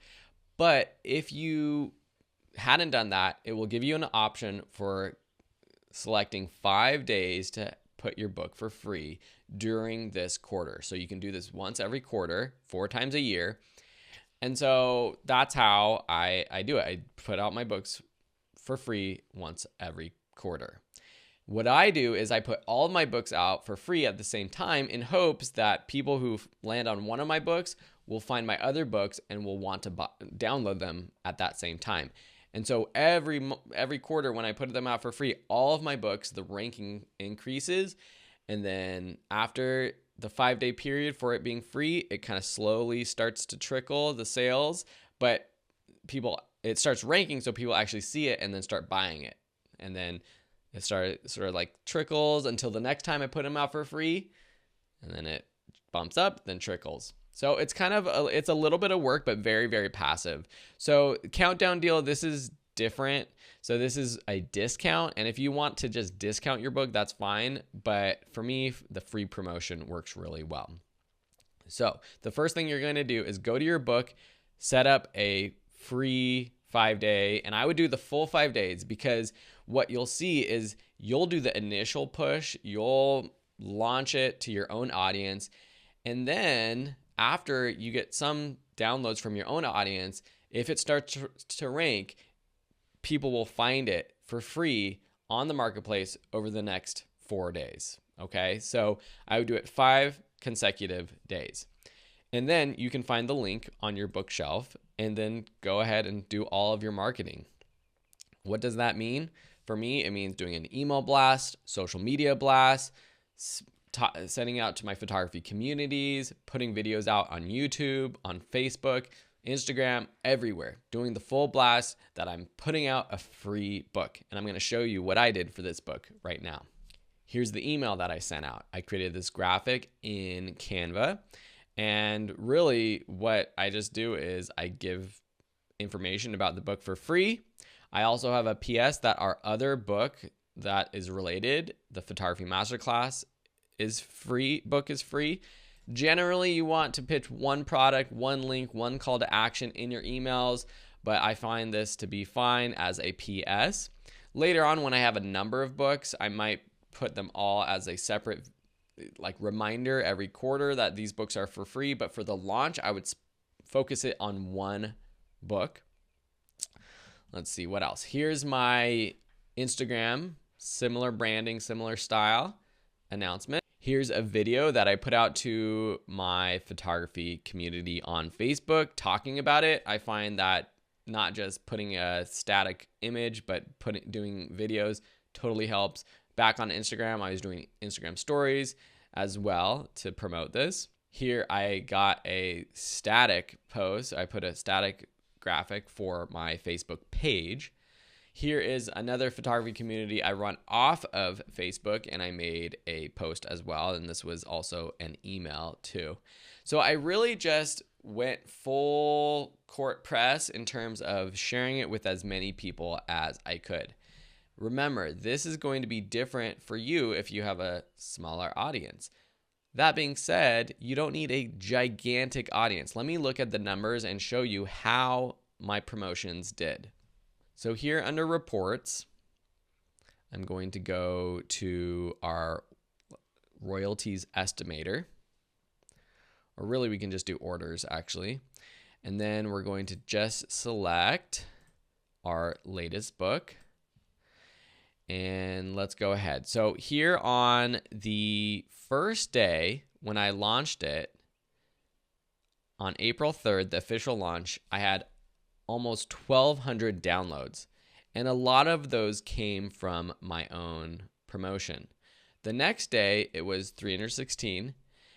But if you hadn't done that, it will give you an option for selecting 5 days to put your book for free during this quarter. So you can do this once every quarter, 4 times a year. And so that's how I do it. I put out my books for free once every quarter. What I do is I put all of my books out for free at the same time in hopes that people who land on one of my books will find my other books and will want to download them at that same time. And so every quarter when I put them out for free, all of my books, the ranking increases. And then after the 5-day period for it being free, it kind of slowly starts to trickle the sales, but it starts ranking so people actually see it and then start buying it. And then it sort of like trickles until the next time I put them out for free, and then it bumps up, then trickles. So it's it's a little bit of work, but very, very passive. So countdown deal, this is different. So this is a discount. And if you want to just discount your book, that's fine. But for me, the free promotion works really well. So the first thing you're going to do is go to your book, set up a free 5-day, and I would do the full 5 days, because what you'll see is you'll do the initial push, you'll launch it to your own audience, and then after you get some downloads from your own audience, if it starts to rank, people will find it for free on the marketplace over the next 4 days. Okay, so I would do it 5 consecutive days. And then you can find the link on your bookshelf and then go ahead and do all of your marketing. What does that mean? For me, it means doing an email blast, social media blast, sending out to my photography communities, putting videos out on YouTube, on Facebook, Instagram, everywhere, doing the full blast that I'm putting out a free book. And I'm going to show you what I did for this book right now. Here's the email that I sent out. I created this graphic in Canva. And really what I just do is I give information about the book for free. I also have a PS that our other book that is related, the Photography Masterclass, is free. Book is free. Generally, you want to pitch one product, one link, one call to action in your emails, but I find this to be fine as a PS. Later on, when I have a number of books, I might put them all as a separate reminder every quarter that these books are for free. But for the launch, I would focus it on one book. Let's see what else. Here's my Instagram, similar branding, similar style announcement. Here's a video that I put out to my photography community on Facebook talking about it. I find that not just putting a static image, but doing videos totally helps. Back on Instagram, I was doing Instagram stories as well to promote this. Here I got a static post. I put a static graphic for my Facebook page. Here is another photography community I run off of Facebook, and I made a post as well, and this was also an email too. So I really just went full court press in terms of sharing it with as many people as I could. Remember, this is going to be different for you if you have a smaller audience. That being said, you don't need a gigantic audience. Let me look at the numbers and show you how my promotions did. So here under reports, I'm going to go to our royalties estimator, or really we can just do orders actually. And then we're going to just select our latest book. And let's go ahead. So here on the first day when I launched it, on April 3rd, the official launch, I had almost 1,200 downloads. And a lot of those came from my own promotion. The next day, it was 316.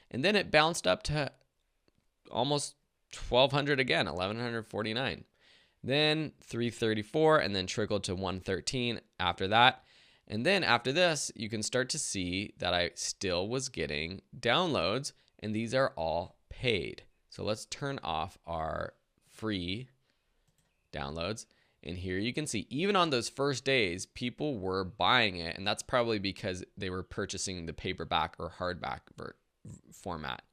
And then it bounced up to almost 1,200 again, 1,149. Then 334, and then trickled to 113 after that. And then after this, you can start to see that I still was getting downloads, and these are all paid. So let's turn off our free downloads. And here you can see, even on those first days, people were buying it, and that's probably because they were purchasing the paperback or hardback format.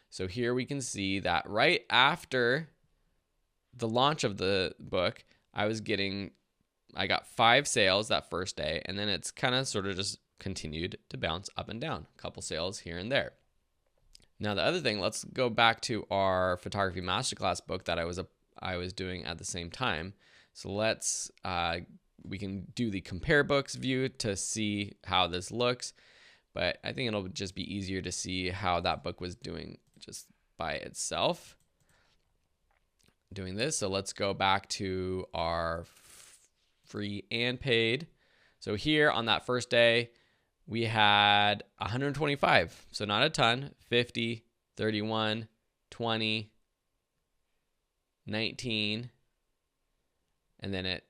So here we can see that right after the launch of the book, I got 5 sales that first day, and then it's kind of sort of just continued to bounce up and down, a couple sales here and there. Now the other thing, let's go back to our photography masterclass book that I was doing at the same time. So let's we can do the compare books view to see how this looks, but I think it'll just be easier to see how that book was doing just by itself. Doing this. So let's go back to our free and paid. So here on that first day, we had 125. So not a ton, 50, 31, 20, 19. And then it,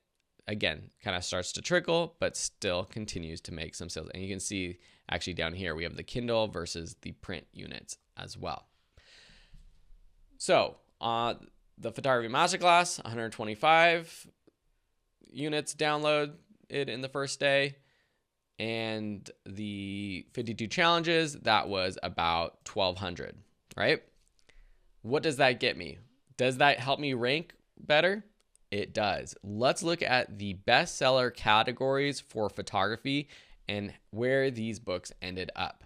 again, kind of starts to trickle, but still continues to make some sales. And you can see actually down here, we have the Kindle versus the print units as well. So the Photography Masterclass, 125 units downloaded in the first day. And the 52 challenges, that was about 1,200, right? What does that get me? Does that help me rank better? It does. Let's look at the bestseller categories for photography and where these books ended up.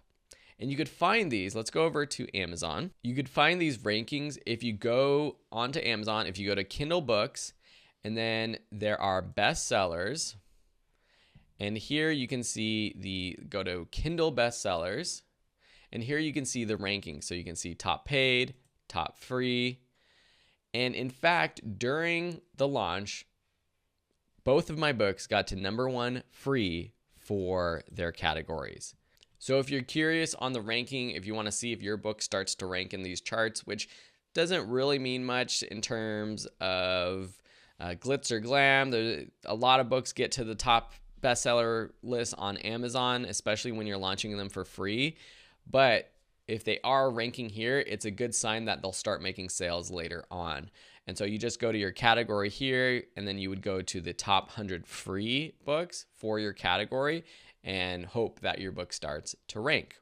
And you could find these, let's go over to Amazon. You could find these rankings if you go onto Amazon, if you go to Kindle Books, and then there are bestsellers. And here you can see go to Kindle bestsellers, and here you can see the rankings. So you can see top paid, top free. And in fact, during the launch, both of my books got to #1 free for their categories. So if you're curious on the ranking, if you want to see if your book starts to rank in these charts, which doesn't really mean much in terms of glitz or glam, a lot of books get to the top bestseller list on Amazon, especially when you're launching them for free. But if they are ranking here, it's a good sign that they'll start making sales later on. And so you just go to your category here, and then you would go to the top 100 free books for your category and hope that your book starts to rank.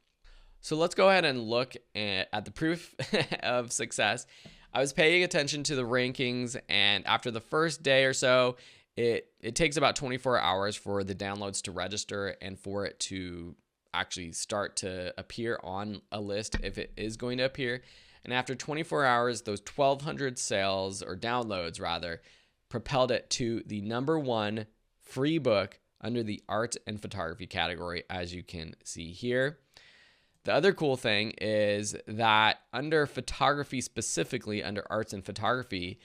So let's go ahead and look at the proof of success. I was paying attention to the rankings, and after the first day or so, it takes about 24 hours for the downloads to register and for it to actually start to appear on a list if it is going to appear. And after 24 hours, those 1,200 sales or downloads rather propelled it to the #1 free book under the art and photography category, as you can see here. The other cool thing is that under photography, specifically under arts and photography,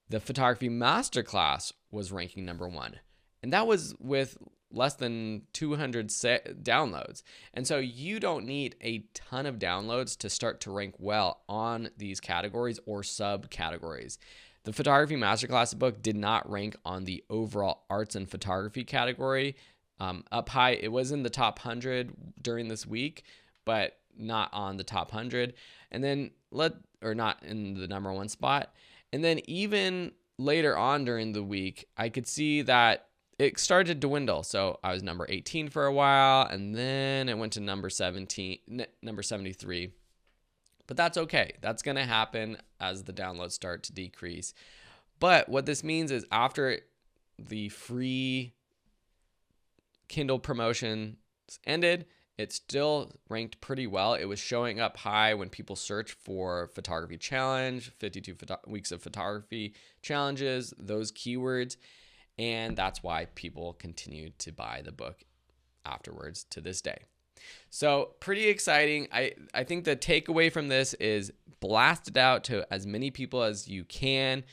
the photography masterclass was ranking #1. And that was with less than 200 downloads. And so you don't need a ton of downloads to start to rank well on these categories or subcategories. The photography masterclass book did not rank on the overall arts and photography category up high. It was in the top 100 during this week, but not on the top 100. And then not in the #1 spot. And then even later on during the week, I could see that it started to dwindle. So I was number 18 for a while, and then it went to number 73. But that's okay. That's going to happen as the downloads start to decrease. But what this means is after the free Kindle promotion ended, it still ranked pretty well. It was showing up high when people search for photography challenge, 52 weeks of photography challenges, those keywords. And that's why people continued to buy the book afterwards to this day. So pretty exciting. I think the takeaway from this is blast it out to as many people as you can.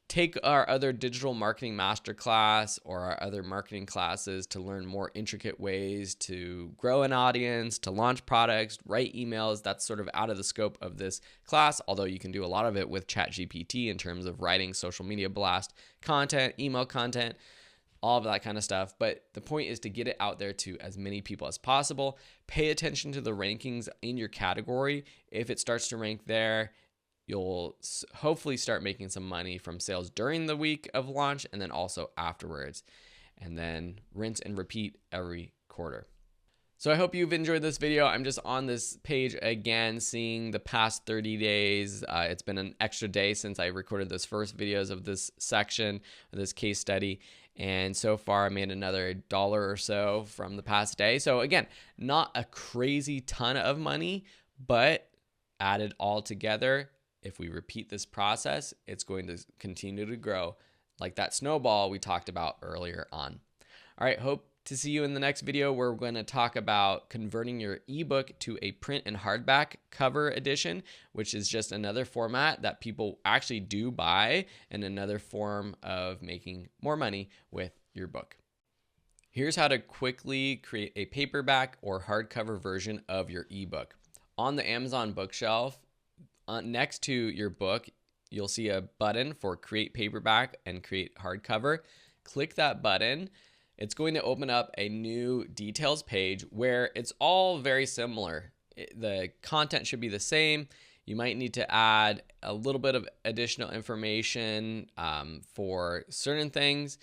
Take our other digital marketing masterclass or our other marketing classes to learn more intricate ways to grow an audience, to launch products, write emails. That's sort of out of the scope of this class, although you can do a lot of it with ChatGPT in terms of writing social media blast content, email content, all of that kind of stuff. But the point is to get it out there to as many people as possible. Pay attention to the rankings in your category. If it starts to rank there, you'll hopefully start making some money from sales during the week of launch and then also afterwards. And then rinse and repeat every quarter. So I hope you've enjoyed this video. I'm just on this page again, seeing the past 30 days. It's been an extra day since I recorded those first videos of this section, of this case study. And so far I made another $1 or so from the past day. So again, not a crazy ton of money, but added all together, if we repeat this process, it's going to continue to grow like that snowball we talked about earlier on. All right, hope to see you in the next video where we're going to talk about converting your ebook to a print and hardback cover edition, which is just another format that people actually do buy and another form of making more money with your book. Here's how to quickly create a paperback or hardcover version of your ebook. On the Amazon bookshelf, next to your book, you'll see a button for create paperback and create hardcover. Click that button. It's going to open up a new details page where it's all very similar. The content should be the same. You might need to add a little bit of additional information for certain things,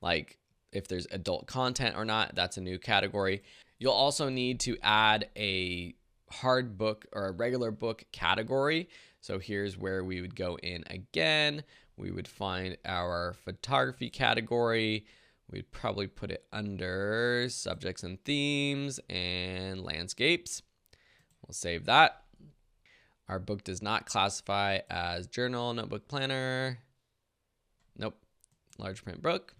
like if there's adult content or not. That's a new category. You'll also need to add a hard book or a regular book category. So here's where we would go in again. We would find our photography category. We'd probably put it under subjects and themes and landscapes. We'll save that. Our book does not classify as journal, notebook, planner. Nope, large print book.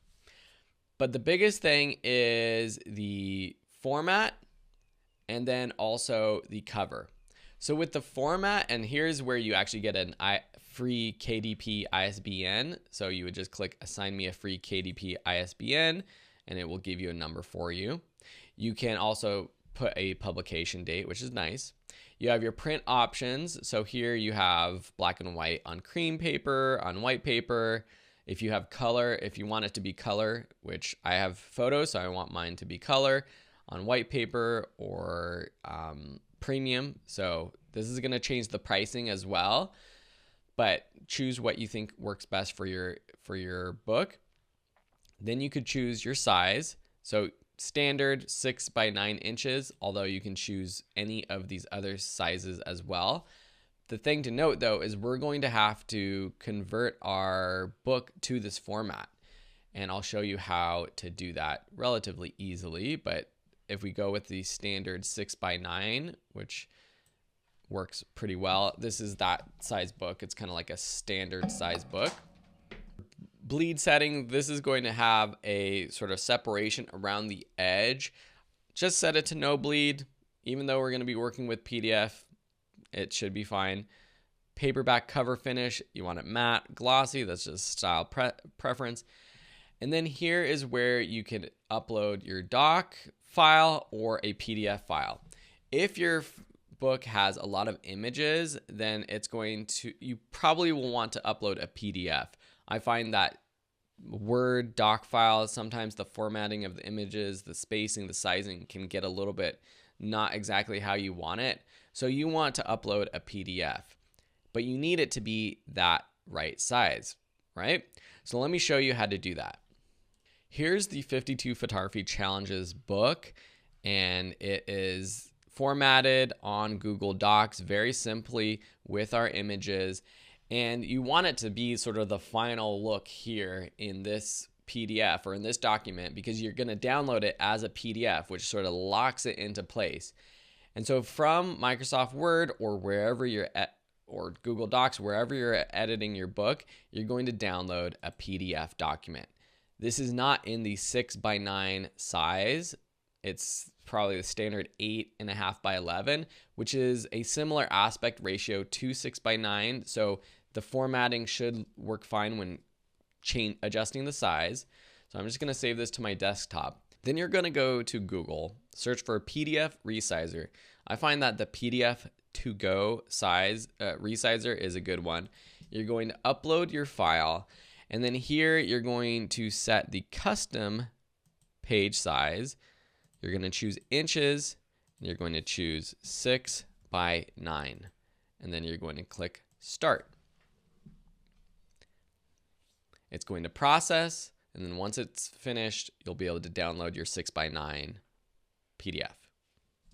But the biggest thing is the format and then also the cover. So with the format, and here's where you actually get an free KDP ISBN. So you would just click assign me a free KDP ISBN and it will give you a number for you. You can also put a publication date, which is nice. You have your print options. So here you have black and white on cream paper, on white paper. If you have color, if you want it to be color, which I have photos, so I want mine to be color on white paper or premium. So this is going to change the pricing as well, but choose what you think works best for your book. Then you could choose your size. So standard 6 by 9 inches, although you can choose any of these other sizes as well. The thing to note though is we're going to have to convert our book to this format, and I'll show you how to do that relatively easily. But if we go with the standard 6 by 9, which works pretty well, this is that size book. It's kind of like a standard size book. Bleed setting, this is going to have a sort of separation around the edge. Just set it to no bleed. Even though we're going to be working with PDF, it should be fine. Paperback cover finish, you want it matte, glossy, that's just style preference. And then here is where you can upload your doc file or a PDF file. If your book has a lot of images, then you probably will want to upload a PDF. I find that Word doc files, sometimes the formatting of the images, the spacing, the sizing can get a little bit not exactly how you want it. So you want to upload a PDF, but you need it to be that right size, right? So let me show you how to do that. Here's the 52 Photography Challenges book, and it is formatted on Google Docs very simply with our images. And you want it to be sort of the final look here in this PDF or in this document, because you're going to download it as a PDF, which sort of locks it into place. And so from Microsoft Word or wherever you're at, or Google Docs, wherever you're editing your book, you're going to download a PDF document. This is not in the 6 by 9 size. It's probably the standard 8.5 by 11, which is a similar aspect ratio to 6 by 9. So the formatting should work fine when adjusting the size. So I'm just going to save this to my desktop. Then you're going to go to Google, search for PDF resizer. I find that the PDF to go size resizer is a good one. You're going to upload your file, and then here you're going to set the custom page size. You're going to choose inches, and you're going to choose 6 by 9, and then you're going to click start. It's going to process, and then once it's finished, you'll be able to download your 6 by 9 PDF.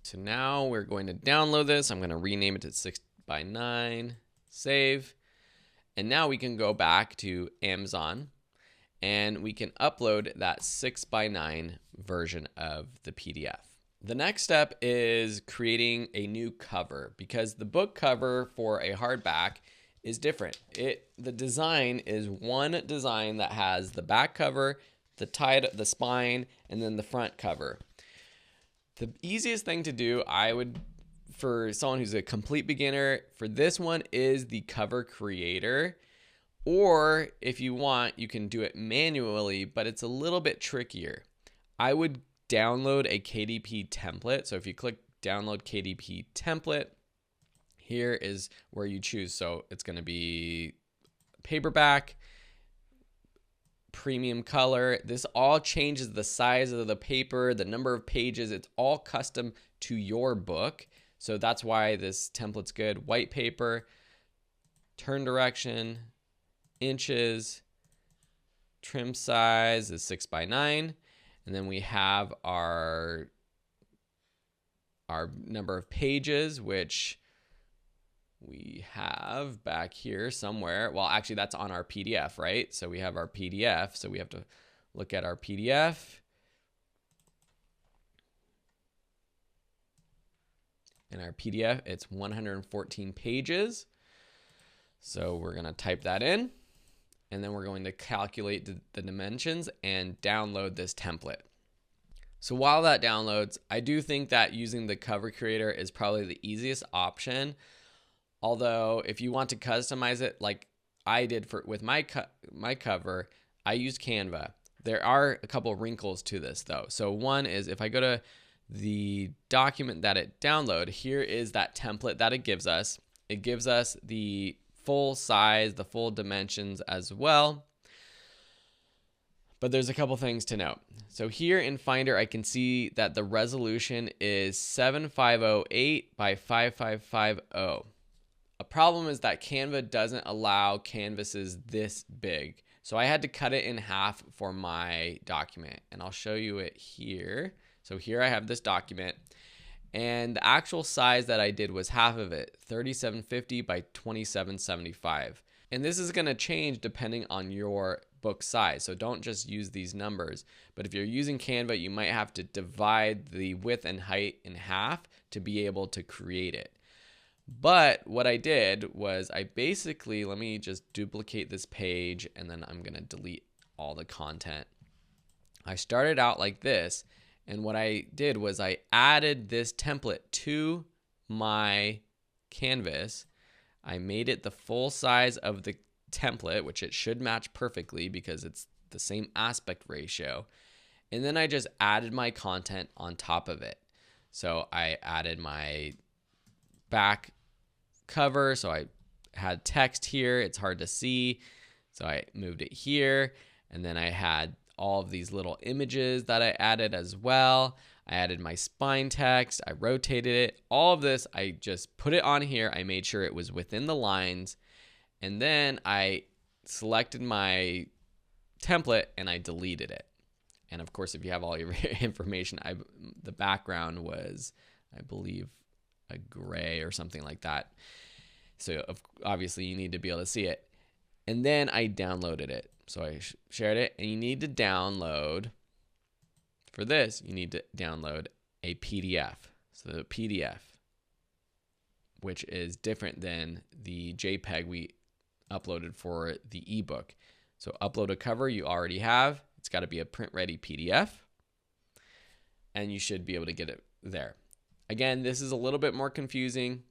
So now we're going to download this. I'm going to rename it to 6 by 9, save. And now we can go back to Amazon and we can upload that 6 by 9 version of the PDF. The next step is creating a new cover, because the book cover for a hardback is different. The design is one design that has the back cover, the spine, and then the front cover. The easiest thing to do, for someone who's a complete beginner, for this one is the cover creator. Or if you want, you can do it manually, but it's a little bit trickier. I would download a KDP template. So if you click download KDP template, here is where you choose. So it's going to be paperback, premium color. This all changes the size of the paper, the number of pages. It's all custom to your book. So that's why this template's good. White paper, turn direction, inches, trim size is 6 by 9. And then we have our number of pages, which we have back here somewhere. Well, actually that's on our PDF, right? So we have our PDF. So we have to look at our PDF. In our PDF, it's 114 pages. So we're going to type that in, and then we're going to calculate the dimensions and download this template. So while that downloads, I do think that using the cover creator is probably the easiest option. Although if you want to customize it like I did with my cover, I used Canva. There are a couple wrinkles to this though. So one is if I go to the document that it downloaded, here is that template that it gives us. It gives us the full size, the full dimensions as well. But there's a couple things to note. So here in Finder, I can see that the resolution is 7508 by 5550. A problem is that Canva doesn't allow canvases this big. So I had to cut it in half for my document, and I'll show you it here. So here I have this document, and the actual size that I did was half of it, 3750 by 2775. And this is gonna change depending on your book size. So don't just use these numbers, but if you're using Canva, you might have to divide the width and height in half to be able to create it. But what I did was I basically, let me just duplicate this page and then I'm gonna delete all the content. I started out like this, and what I did was I added this template to my canvas. I made it the full size of the template, which it should match perfectly because it's the same aspect ratio. And then I just added my content on top of it. So I added my back cover, so I had text here. It's hard to see, so I moved it here. And then I had all of these little images that I added as well. I added my spine text, I rotated it. All of this, I just put it on here. I made sure it was within the lines. And then I selected my template and I deleted it. And of course, if you have all your information, the background was, I believe, a gray or something like that. So obviously you need to be able to see it. And then I downloaded it. So I shared it, and you need to download, for this, you need to download a PDF. So the PDF, which is different than the JPEG we uploaded for the ebook. So upload a cover you already have. It's got to be a print-ready PDF, and you should be able to get it there. Again, this is a little bit more confusing,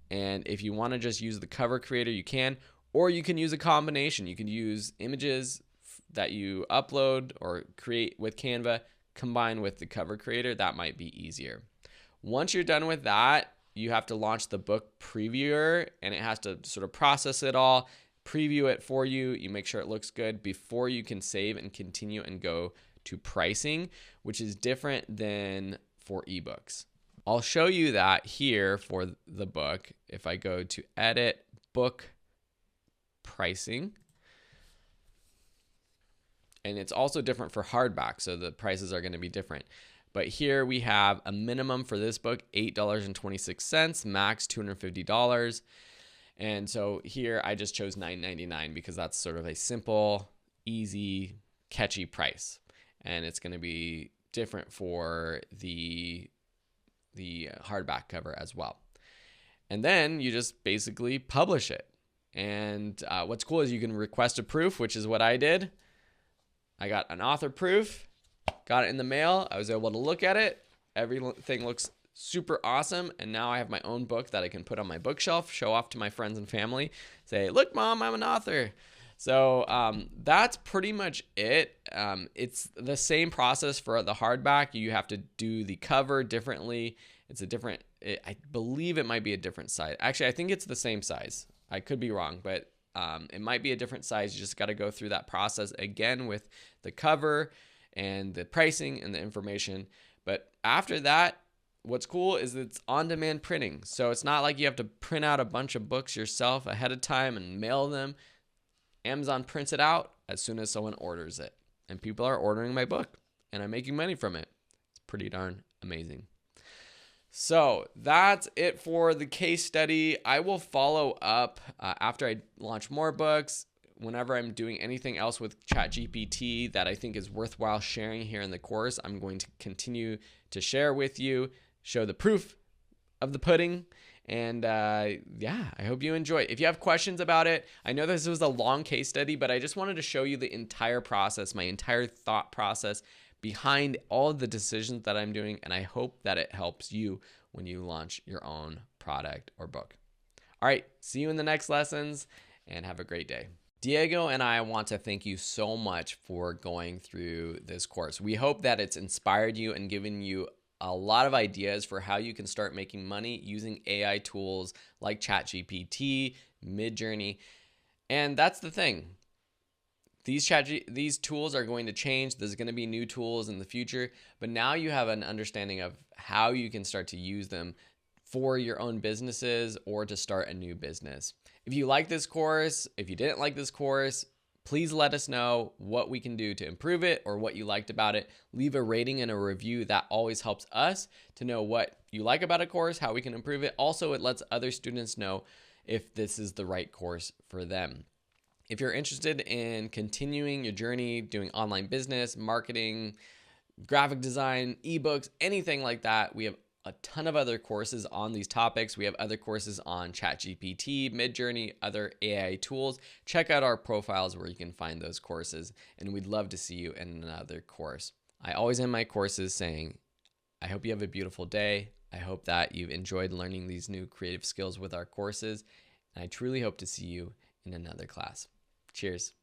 and if you want to just use the cover creator, you can, or you can use a combination. You can use images that you upload or create with Canva combined with the cover creator. That might be easier. Once you're done with that, you have to launch the book previewer, and it has to sort of process it all, preview it for you. You make sure it looks good before you can save and continue and go to pricing, which is different than for ebooks. I'll show you that here for the book. If I go to edit book pricing, and it's also different for hardback, so the prices are going to be different. But here we have a minimum for this book, $8.26, max $250. And so here I just chose $9.99 because that's sort of a simple, easy, catchy price. And it's going to be different for the hardback cover as well. And then you just basically publish it. And what's cool is you can request a proof, which is what I did. I got an author proof, got it in the mail. I was able to look at it. Everything looks super awesome. And now I have my own book that I can put on my bookshelf, show off to my friends and family, say, look, Mom, I'm an author. So that's pretty much it. It's the same process for the hardback. You have to do the cover differently. It's a different, I believe it might be a different size. Actually, I think it's the same size. I could be wrong, but it might be a different size. You just got to go through that process again with the cover and the pricing and the information. But after that, what's cool is it's on-demand printing. So it's not like you have to print out a bunch of books yourself ahead of time and mail them. Amazon prints it out as soon as someone orders it. And people are ordering my book, and I'm making money from it. It's pretty darn amazing. So that's it for the case study. I will follow up after I launch more books, whenever I'm doing anything else with ChatGPT that I think is worthwhile sharing here in the course. I'm going to continue to share with you, show the proof of the pudding. And yeah, I hope you enjoy it. If you have questions about it, I know this was a long case study, but I just wanted to show you the entire process, my entire thought process behind all of the decisions that I'm doing, and I hope that it helps you when you launch your own product or book. All right, see you in the next lessons, and have a great day. Diego and I want to thank you so much for going through this course. We hope that it's inspired you and given you a lot of ideas for how you can start making money using AI tools like ChatGPT, Midjourney. And that's the thing. These tools are going to change. There's going to be new tools in the future, but now you have an understanding of how you can start to use them for your own businesses or to start a new business. If you like this course, if you didn't like this course, please let us know what we can do to improve it or what you liked about it. Leave a rating and a review. That always helps us to know what you like about a course, how we can improve it. Also, it lets other students know if this is the right course for them. If you're interested in continuing your journey, doing online business, marketing, graphic design, ebooks, anything like that, we have a ton of other courses on these topics. We have other courses on ChatGPT, Midjourney, other AI tools. Check out our profiles where you can find those courses, and we'd love to see you in another course. I always end my courses saying, I hope you have a beautiful day. I hope that you've enjoyed learning these new creative skills with our courses, and I truly hope to see you in another class. Cheers.